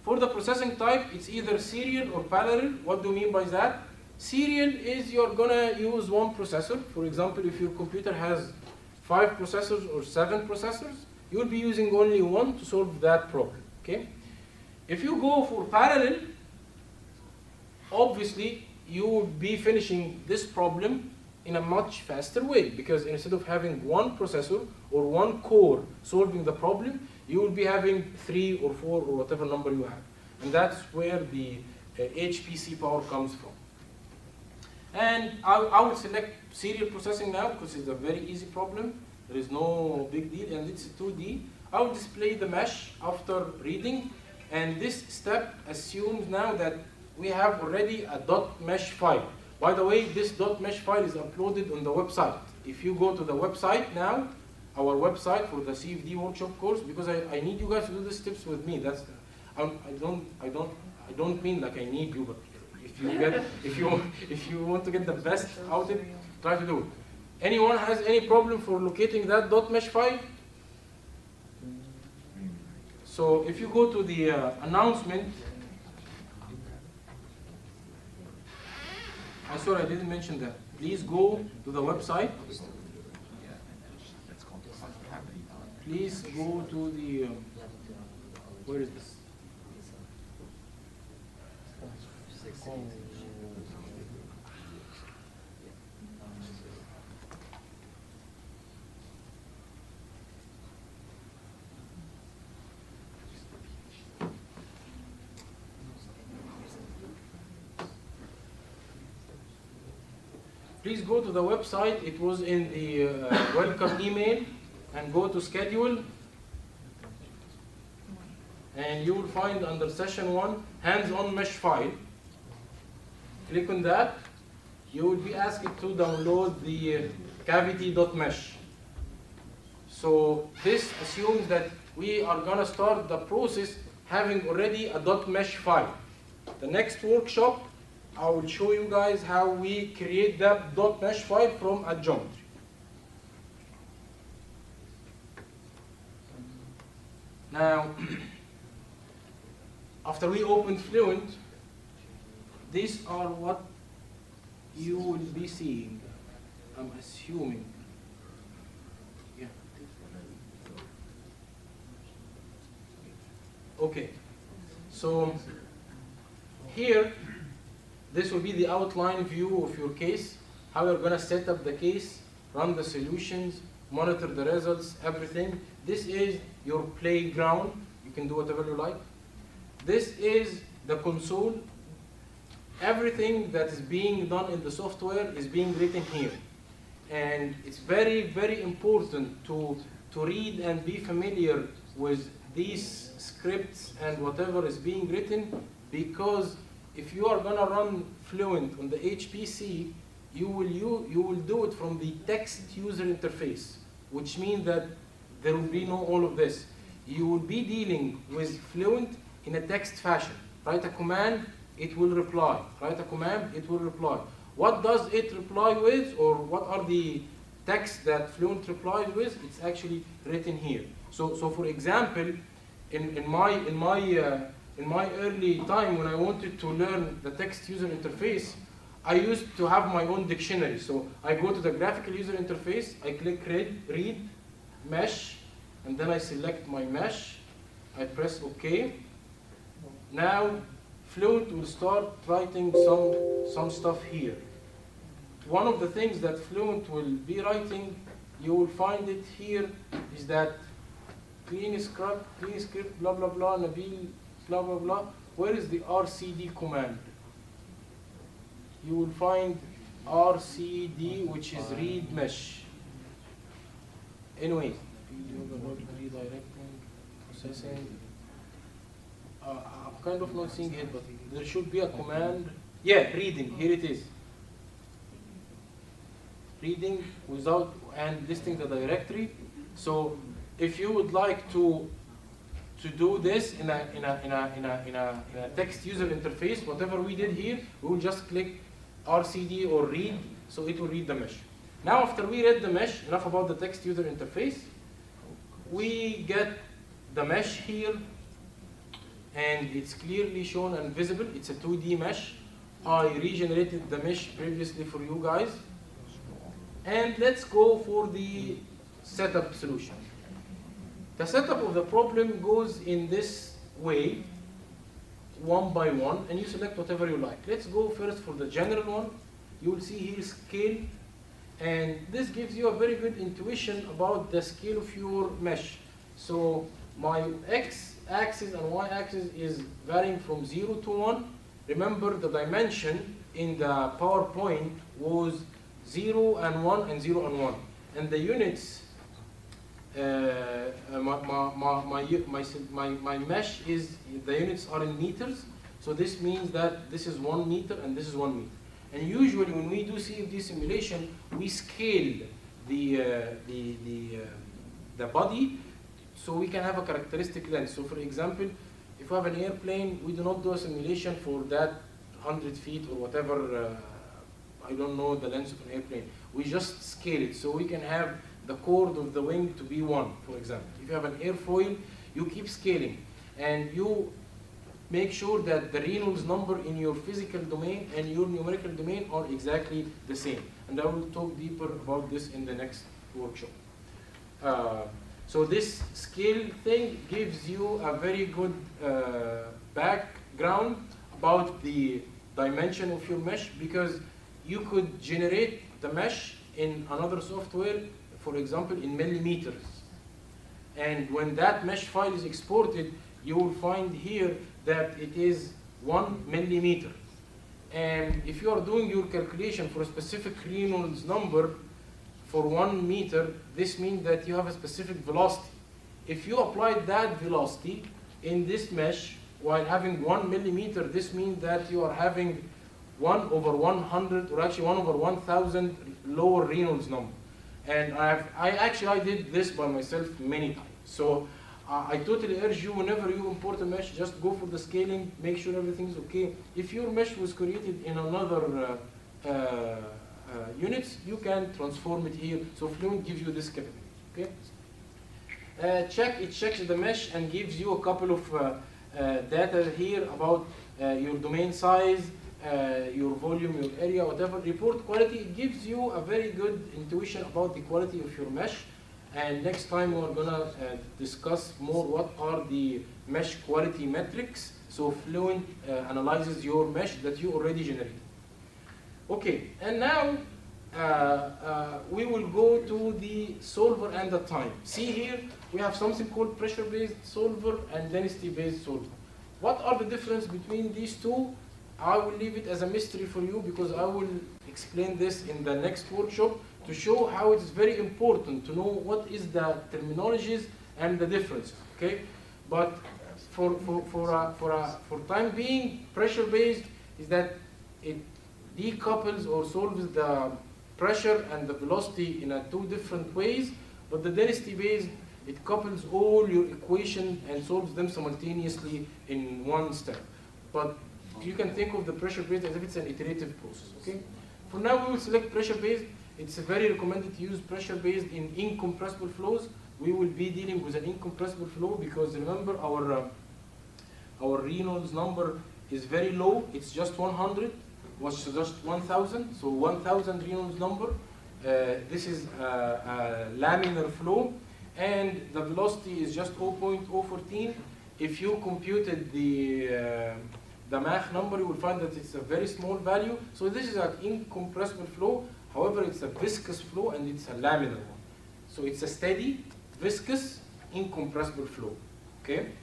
For the processing type, it's either serial or parallel. What do you mean by that? Serial is you're gonna use one processor. For example, if your computer has 5 processors or 7 processors, you'll be using only one to solve that problem, okay? If you go for parallel, obviously you will be finishing this problem in a much faster way, because instead of having one processor or one core solving the problem, you will be having 3 or 4 or whatever number you have. And that's where the HPC power comes from. And I will select serial processing now because it's a very easy problem. There is no big deal, and it's 2D. I will display the mesh after reading, and this step assumes now that we have already a .mesh file. By the way, this .mesh file is uploaded on the website. If you go to the website now, our website for the CFD workshop course, because I need you guys to do the steps with me. That's I don't mean like I need you, but if you want to get the best out of it, try to do it. Anyone has any problem for locating that .mesh file? So if you go to the announcement, I'm sorry I didn't mention that. Please go to the website. Please go to the, where is this? Please go to the website. It was in the welcome email. And go to schedule, and you will find under session 1 hands-on mesh file. Click on that. You will be asked to download the cavity.mesh. So this assumes that we are going to start the process having already a .mesh file. The next workshop, I will show you guys how we create that .mesh file from a geometry. Now, after we open Fluent, these are what you will be seeing, I'm assuming. Yeah. Okay, so here, this will be the outline view of your case, how you're going to set up the case, run the solutions, monitor the results, everything. This is your playground. You can do whatever you like. This is the console. Everything that is being done in the software is being written here. And it's very, very important to read and be familiar with these scripts and whatever is being written, because if you are gonna run Fluent on the HPC, you will do it from the text user interface, which means that there will be no all of this. You will be dealing with Fluent in a text fashion. Write a command, it will reply. Write a command, it will reply. What does it reply with, or what are the texts that Fluent replies with? It's actually written here. So for example, in my early time when I wanted to learn the text user interface, I used to have my own dictionary. So I go to the graphical user interface, I click read, mesh, and then I select my mesh. I press OK. Now Fluent will start writing some stuff here. One of the things that Fluent will be writing, you will find it here, is that clean script, blah blah blah, Nabil, blah blah blah. Where is the RCD command? You will find RCD, which is read mesh. Anyway, redirecting, processing. I'm kind of not seeing it, but there should be a command. Yeah, reading. Here it is. Reading without and listing the directory. So if you would like to do this in a text user interface, whatever we did here, we will just click RCD or read, so it will read the mesh. Now after we read the mesh, enough about the text user interface, we get the mesh here, and it's clearly shown and visible. It's a 2D mesh. I regenerated the mesh previously for you guys. And let's go for the setup solution. The setup of the problem goes in this way, one by one, and you select whatever you like. Let's go first for the general one. You will see here scale, and this gives you a very good intuition about the scale of your mesh. So my x-axis and y-axis is varying from 0 to 1. Remember, the dimension in the PowerPoint was 0 and 1 and 0 and 1. And the units, my mesh is, the units are in meters. So this means that this is 1 meter and this is 1 meter. And usually when we do CFD simulation, we scale the body so we can have a characteristic length. So for example, if we have an airplane, we do not do a simulation for that 100 feet or whatever, I don't know the length of an airplane. We just scale it so we can have the chord of the wing to be 1, for example. If you have an airfoil, you keep scaling, and you make sure that the Reynolds number in your physical domain and your numerical domain are exactly the same. And I will talk deeper about this in the next workshop. So this scale thing gives you a very good background about the dimension of your mesh, because you could generate the mesh in another software, for example, in millimeters. And when that mesh file is exported, you will find here that it is 1 millimeter. And if you are doing your calculation for a specific Reynolds number for 1 meter, this means that you have a specific velocity. If you apply that velocity in this mesh while having 1 millimeter, this means that you are having 1 over 100, or actually 1 over 1,000 lower Reynolds number. And I did this by myself many times. So I totally urge you, whenever you import a mesh, just go for the scaling, make sure everything's okay. If your mesh was created in another units, you can transform it here. So Fluent gives you this capability. Okay? It checks the mesh and gives you a couple of data here about your domain size, your volume, your area, whatever. Report quality, it gives you a very good intuition about the quality of your mesh. And next time we're gonna discuss more what are the mesh quality metrics. So Fluent analyzes your mesh that you already generated. Okay, and now we will go to the solver and the time. See here, we have something called pressure-based solver and density-based solver. What are the difference between these two? I will leave it as a mystery for you, because I will explain this in the next workshop to to show how it's very important to know what is the terminologies and the differences, okay? But for time being, pressure-based is that it decouples or solves the pressure and the velocity in two different ways, but the density-based, it couples all your equations and solves them simultaneously in one step. But you can think of the pressure-based as if it's an iterative process, okay? For now, we will select pressure-based. It's very recommended to use pressure-based in incompressible flows. We will be dealing with an incompressible flow because remember our Reynolds number is very low. It's just 100, was just 1,000. So 1,000 Reynolds number. This is a laminar flow, and the velocity is just 0.014. If you computed the Mach number, you will find that it's a very small value. So this is an incompressible flow. However, it's a viscous flow and it's a laminar one. So it's a steady, viscous, incompressible flow. Okay.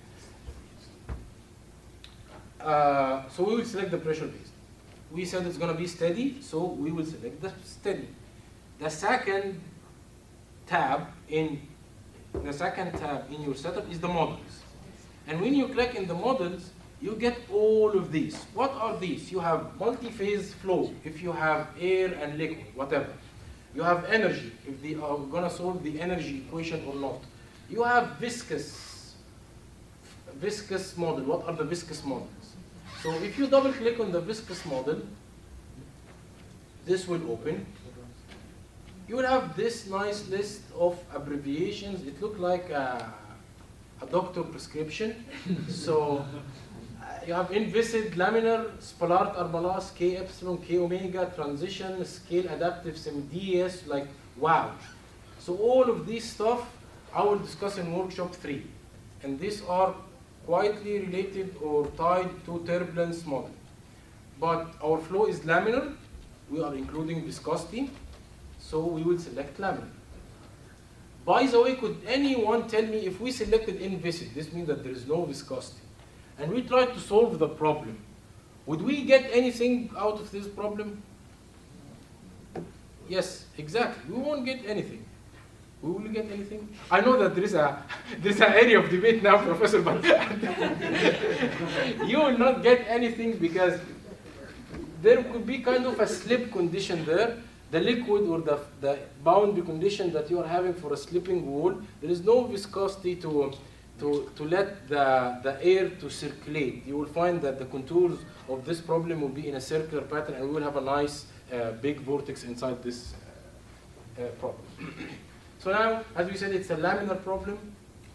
So we will select the pressure based. We said it's going to be steady, so we will select the steady. The second tab in your setup is the models. And when you click in the models, you get all of these. What are these? You have multi-phase flow, if you have air and liquid, whatever. You have energy, if they are going to solve the energy equation or not. You have viscous model. What are the viscous models? So if you double click on the viscous model, this will open. You will have this nice list of abbreviations. It looks like a doctor prescription. So you have inviscid, laminar, Spalart, Armalas, K epsilon, K omega, transition, scale adaptive, DS, like wow. So all of this stuff I will discuss in workshop 3. And these are quietly related or tied to turbulence model. But our flow is laminar. We are including viscosity. So we will select laminar. By the way, could anyone tell me if we selected inviscid, this means that there is no viscosity, and we tried to solve the problem, would we get anything out of this problem? Yes, exactly. We won't get anything. We will get anything? I know that there is an area of debate now, Professor, but you will not get anything because there could be kind of a slip condition there. The liquid or the boundary condition that you are having for a slipping wall, there is no viscosity to let the air to circulate. You will find that the contours of this problem will be in a circular pattern, and we will have a nice big vortex inside this problem. So now, as we said, it's a laminar problem.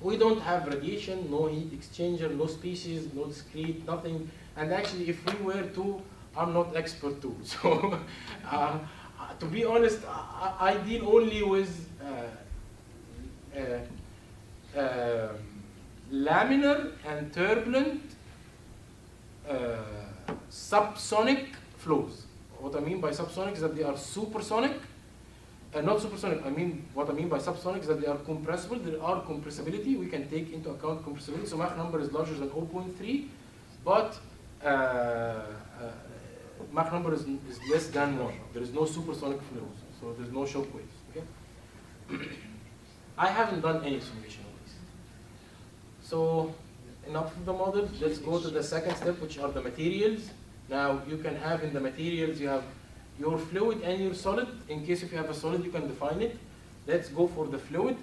We don't have radiation, no heat exchanger, no species, no discrete, nothing. And actually, if we were to, I'm not expert too. So to be honest, I deal only with laminar and turbulent subsonic flows. What I mean by subsonic is that they are supersonic. Not supersonic, what I mean by subsonic is that they are compressible. There are compressibility. We can take into account compressibility. So Mach number is larger than 0.3, but Mach number is less than 1. There is no supersonic flows, so there's no shock waves. Okay? I haven't done any simulation of this. So enough of the models. Let's go to the second step, which are the materials. Now you can have in the materials, you have your fluid and your solid. In case if you have a solid, you can define it. Let's go for the fluid.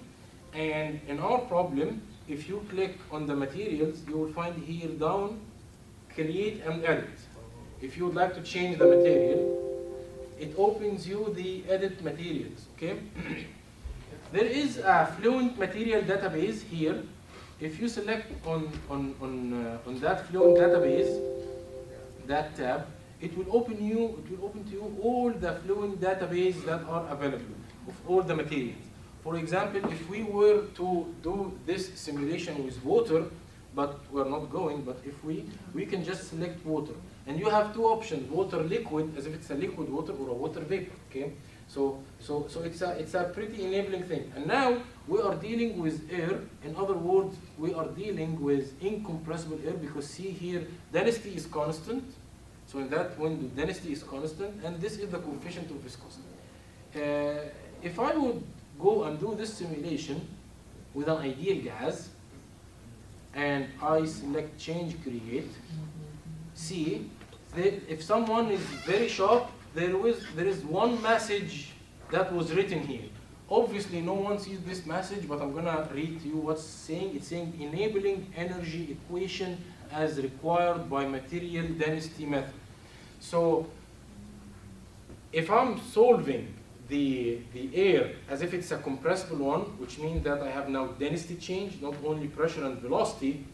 And in our problem, if you click on the materials, you will find here down, create and edit. If you would like to change the material, it opens you the edit materials, okay? There is a Fluent material database here. If you select on that Fluent database, that tab, it will open to you all the Fluent database that are available of all the materials. For example, if we were to do this simulation with water, but we're not going, but if we can just select water. And you have two options, water liquid, as if it's a liquid water, or a water vapor, okay? So it's a pretty enabling thing. And now we are dealing with air. In other words, we are dealing with incompressible air, because see here, density is constant. So in that window, density is constant, and this is the coefficient of viscosity. if I would go and do this simulation with an ideal gas, and I select change create, see, if someone is very sharp, there is one message that was written here. Obviously, no one sees this message, but I'm gonna read to you what's saying. It's saying enabling energy equation as required by material density method. So, if I'm solving the air as if it's a compressible one, which means that I have now density change, not only pressure and velocity,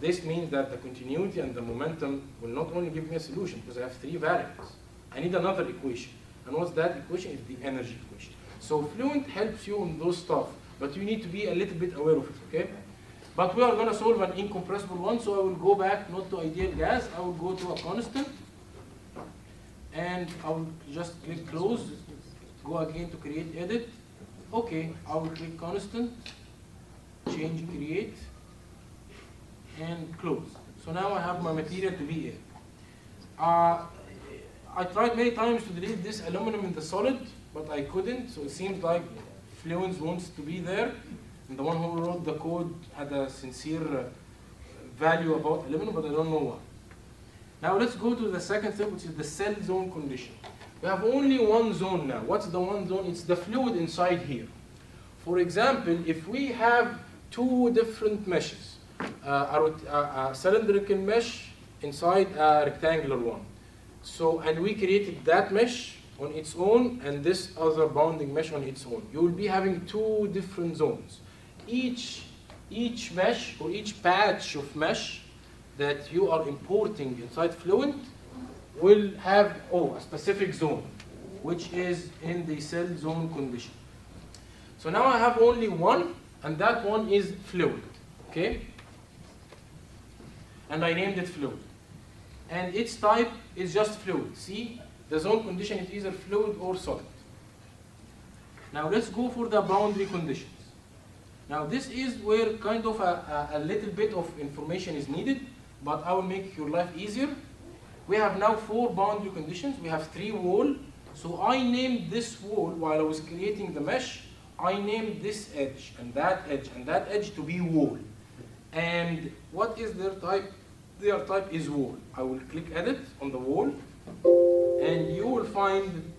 this means that the continuity and the momentum will not only give me a solution, because I have three variables. I need another equation. And what's that equation? Is the energy equation. So Fluent helps you on those stuff, but you need to be a little bit aware of it, okay? But we are going to solve an incompressible one, so I will go back not to ideal gas, I will go to a constant, and I will just click close, go again to create edit. Okay, I will click constant, change create, and close. So now I have my material to be air. I tried many times to delete this aluminum in the solid, but I couldn't, so it seems like Fluent wants to be there, and the one who wrote the code had a sincere value about aluminum, but I don't know why. Now let's go to the second step, which is the cell zone condition. We have only one zone now. What's the one zone? It's the fluid inside here. For example, if we have two different meshes, a cylindrical mesh inside a rectangular one. So, and we created that mesh on its own and this other bounding mesh on its own. You will be having two different zones. Each mesh or each patch of mesh that you are importing inside Fluent will have a specific zone, which is in the cell zone condition. So now I have only one, and that one is fluid, okay? And I named it fluid. And its type is just fluid. See, the zone condition is either fluid or solid. Now let's go for the boundary conditions. Now this is where kind of a little bit of information is needed, but I will make your life easier. We have now 4 boundary conditions. We have 3 walls. So I named this wall while I was creating the mesh. I named this edge and that edge and that edge to be wall. And what is their type? Their type is wall. I will click edit on the wall, and you will find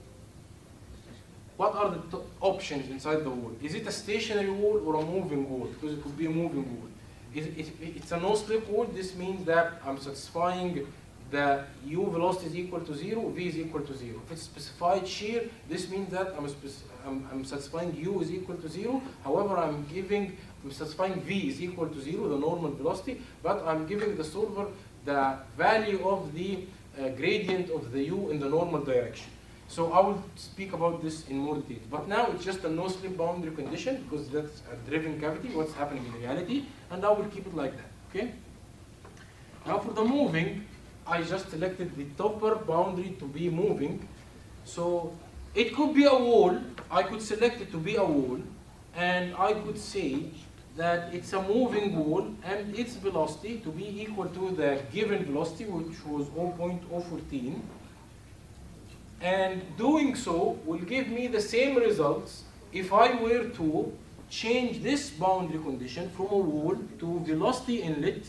what are the options inside the wall. Is it a stationary wall or a moving wall? Because it could be a moving wall. It's a no-slip wall. This means that I'm satisfying the u velocity is equal to 0, v is equal to 0. If it's specified shear, this means that I'm satisfying u is equal to 0. However, I'm satisfying v is equal to 0, the normal velocity, but I'm giving the solver the value of the gradient of the u in the normal direction. So I will speak about this in more detail. But now it's just a no-slip boundary condition because that's a driven cavity, what's happening in reality, and I will keep it like that, okay? Now for the moving, I just selected the topper boundary to be moving. So it could be a wall. I could select it to be a wall, and I could say that it's a moving wall and its velocity to be equal to the given velocity, which was 0.014. And doing so will give me the same results if I were to change this boundary condition from a wall to velocity inlet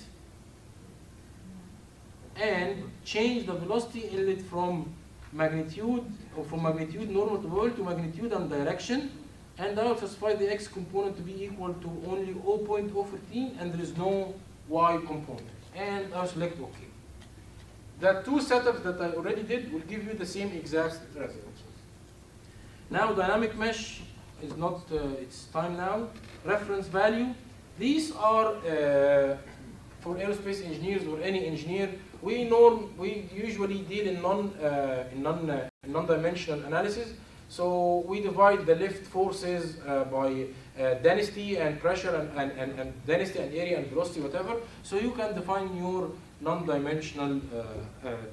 and change the velocity inlet from magnitude normal to wall to magnitude and direction, and I will specify the x component to be equal to only 0.014 and there is no y component, and I'll select OK. The 2 setups that I already did will give you the same exact results. Now dynamic mesh is not it's time now. Reference value. These are for aerospace engineers or any engineer. We usually deal in non-dimensional analysis. So we divide the lift forces by density and pressure and density and area and velocity, whatever. So you can define your non-dimensional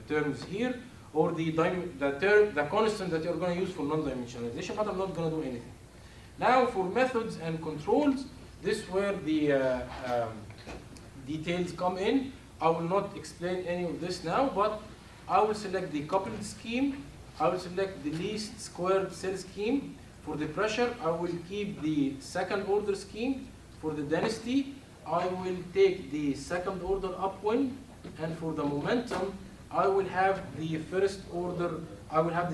terms here, or the constant that you're going to use for non-dimensionalization, but I'm not going to do anything. Now for methods and controls, this is where the details come in. I will not explain any of this now, but I will select the coupled scheme. I will select the least squared cell scheme. For the pressure, I will keep the second order scheme. For the density, I will take the second order upwind, and for the momentum, I will have the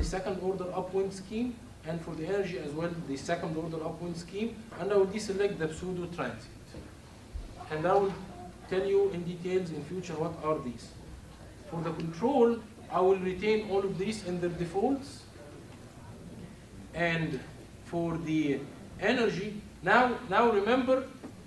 second order upwind scheme, and for the energy as well, the second order upwind scheme, and I will deselect the pseudo transient. And I will tell you in details in future what are these. For the control, I will retain all of these in their defaults. And for the energy, now remember,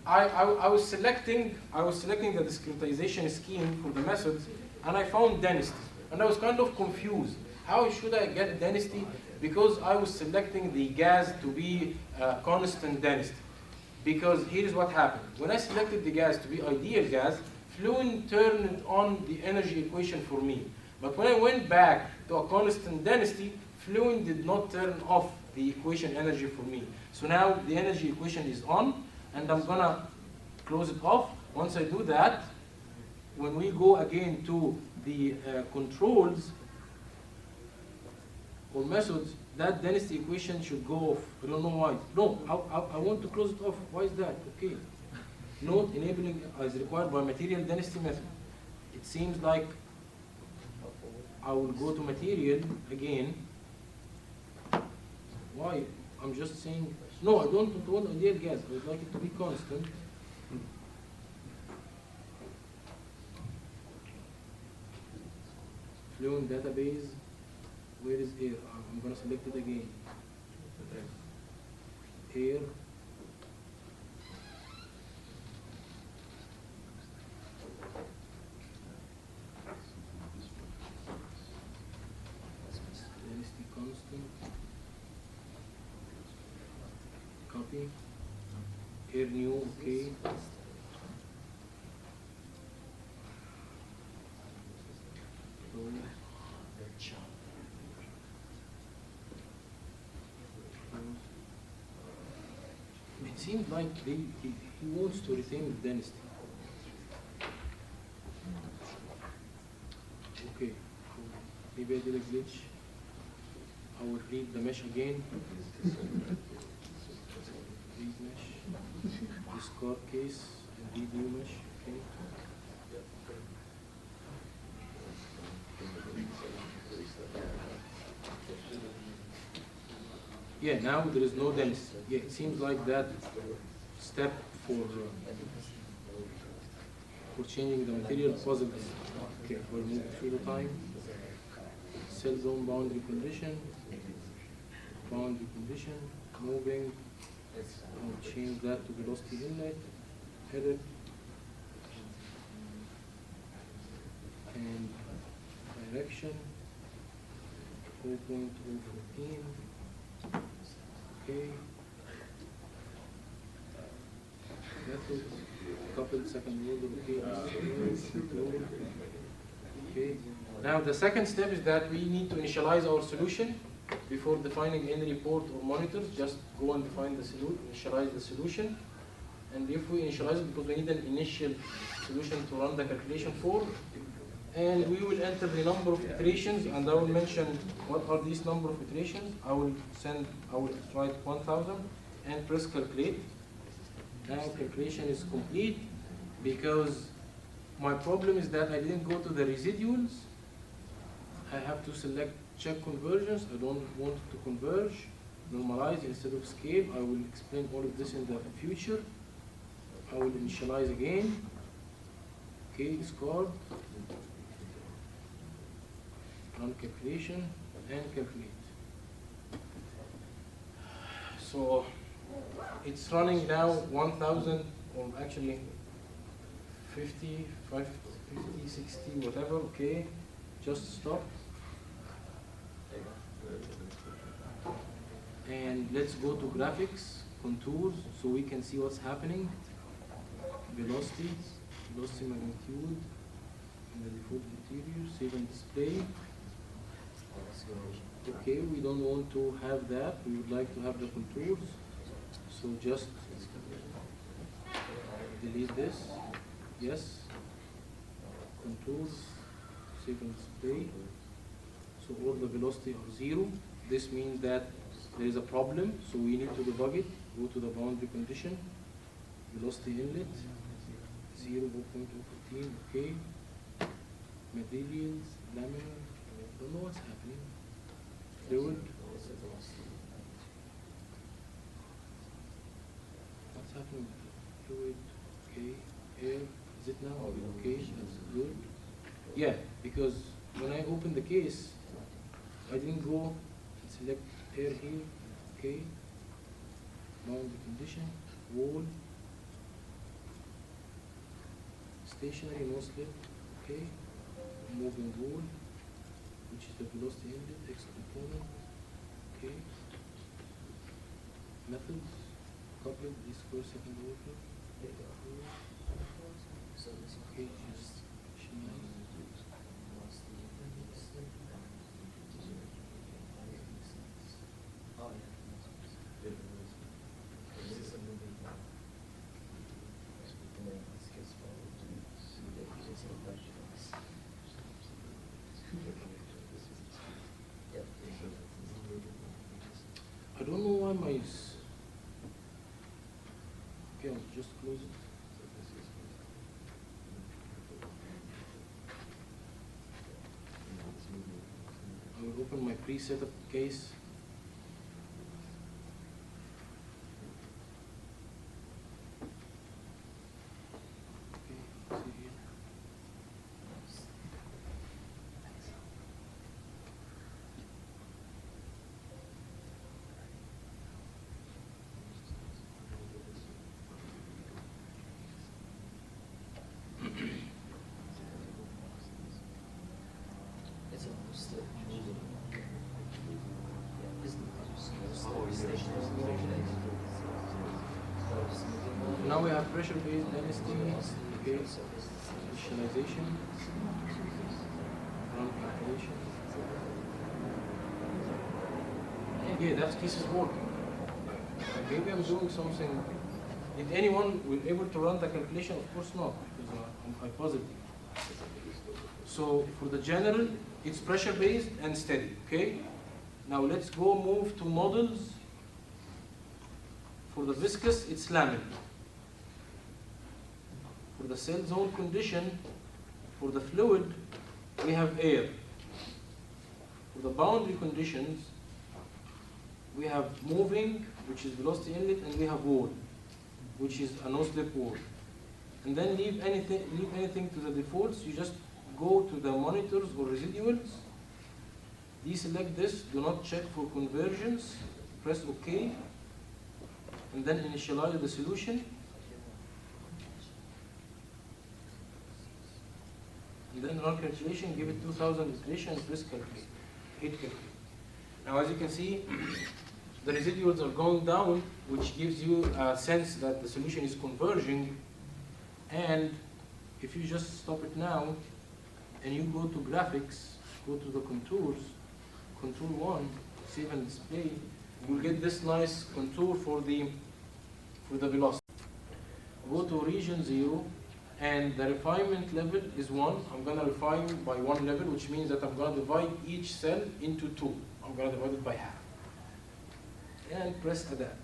I was selecting the discretization scheme for the methods, and I found density, and I was kind of confused. How should I get density? Because I was selecting the gas to be constant density. Because here's what happened. When I selected the gas to be ideal gas, Fluent turned on the energy equation for me. But when I went back to a constant density, Fluent did not turn off the equation energy for me. So now the energy equation is on, and I'm gonna close it off. Once I do that, when we go again to the controls or methods, that density equation should go off. I don't know why. No, I want to close it off. Why is that? Okay. Note enabling is required by material density method. It seems like I will go to material again. Why? I'm just saying, no, I don't want ideal gas. I would like it to be constant. Fluent database. Where is air? I'm going to select it again. Air. Density constant. Copy. Air new, okay. It seems like he wants to retain the density. Okay, maybe I did a glitch. I will read the mesh again. Read mesh. Discard case and read new mesh. Okay. Yeah, now there is no density. Yeah, it seems like that step for changing the material positive. Okay, we'll move through the time. Cell zone boundary condition, moving. I'll change that to velocity inlet, header, and direction 4.014. Okay. Method, coupled second order, okay. Okay. Now the second step is that we need to initialize our solution before defining any report or monitors. Just go and define the solution, initialize the solution. And if we initialize it, because we need an initial solution to run the calculation for, and we will enter the number of iterations, and I will mention what are these number of iterations. I will write 1000 and press calculate. Now calculation is complete, because my problem is that I didn't go to the residuals. I have to select check conversions. I don't want to converge, normalize instead of scale. I will explain all of this in the future. I will initialize again. Okay, discard. Run calculation and calculate. So it's running now 1000, or actually 50, 60, whatever. Okay, just stop. And let's go to graphics, contours, so we can see what's happening. Velocity magnitude, and the default interior, save and display. Okay, we don't want to have that. We would like to have the contours. So just delete this. Yes. Contours, save and display. So all the velocity are 0. This means that there is a problem, so we need to debug it. Go to the boundary condition, velocity inlet, 0.015, okay. Materials, laminar, I don't know what's happening. Fluid, what's happening with the fluid, okay. Air, is it now? Okay, that's good. Yeah, because when I open the case, I didn't go and select air here, okay. Boundary condition, wall, stationary, no slip, okay. Moving wall, which is the velocity inlet, X component, okay. Methods, coupled, D square second order, okay, just I don't know why my okay, I'll just close it. I will open my pre-setup case. Okay, see here. Now we have pressure-based density, okay, initialization, run calculation. Yeah, that case is working. Maybe I'm doing something. Did anyone will able to run the calculation? Of course not, because I'm positive. So for the general, it's pressure-based and steady, okay? Now let's go move to models. For the viscous, it's laminar. For the cell zone condition, for the fluid, we have air. For the boundary conditions, we have moving, which is velocity inlet, and we have wall, which is a no-slip wall. And then leave anything to the defaults. You just go to the monitors or residuals, deselect this, do not check for conversions, press OK, and then initialize the solution. And then run calculation, give it 2000 iteration, and press calculate. Hit calculate. Now as you can see, the residuals are going down, which gives you a sense that the solution is converging. And if you just stop it now, and you go to graphics, go to the contours, contour 1, save and display, you'll get this nice contour for the velocity. Go to region 0, and the refinement level is 1. I'm going to refine by 1 level, which means that I'm going to divide each cell into 2. I'm going to divide it by half. And press adapt.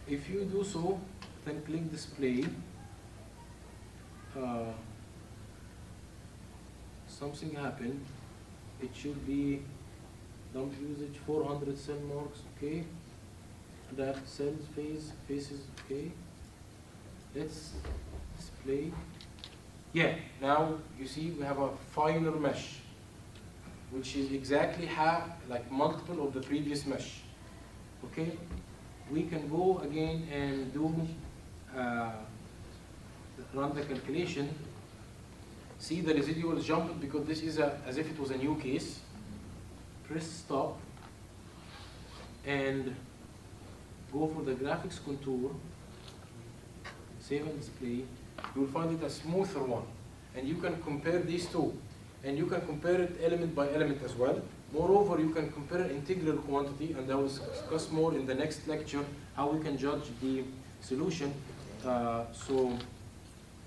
If you do so, then click display. Something happened. It should be dump usage 400 cell marks, okay. Adapt cells, faces, okay. Let's display. Yeah, now you see we have a finer mesh, which is exactly half, like multiple of the previous mesh. Okay, we can go again and do run the calculation. See the residuals jump because this is as if it was a new case. Press stop and go for the graphics contour. Save and display. You will find it a smoother one, and you can compare these two, and you can compare it element by element as well. Moreover, you can compare integral quantity, and I will discuss more in the next lecture how we can judge the solution. So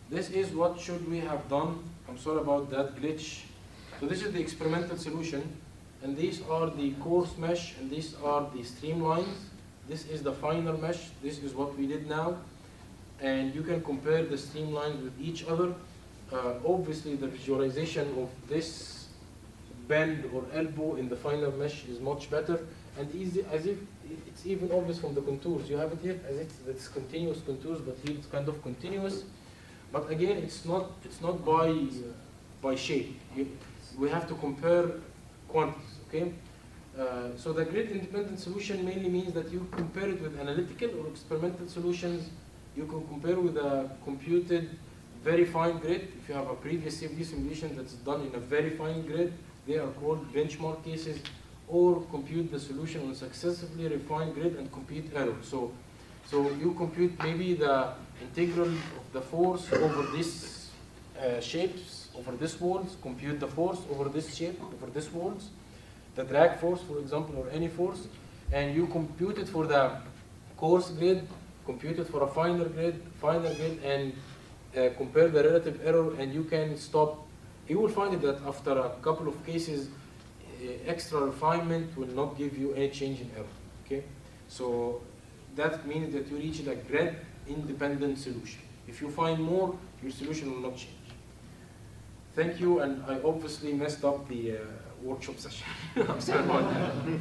this is what should we have done. I'm sorry about that glitch. So this is the experimental solution. and these are the coarse mesh, and these are the streamlines. This is the finer mesh. This is what we did now. And you can compare the streamlines with each other. Obviously, the visualization of this bend or elbow in the finer mesh is much better, and easy, as if it's even obvious from the contours. You have it here as if it's continuous contours, but here it's kind of continuous. But again, it's not by shape. We have to compare quantities. Okay. So the grid independent solution mainly means that you compare it with analytical or experimental solutions. You can compare with a computed very fine grid. If you have a previous CFD simulation that's done in a very fine grid, they are called benchmark cases, or compute the solution on successively refined grid and compute error. So you compute maybe the integral of the force over these shapes, over this walls, compute the force over this shape, over this walls, the drag force, for example, or any force, and you compute it for the coarse grid, compute it for a finer grid, and compare the relative error, and you can stop. You will find that after a couple of cases, extra refinement will not give you any change in error. Okay, so that means that you reach a grid independent solution. If you find more, your solution will not change. Thank you, and I obviously messed up the workshop session. I'm sorry about that.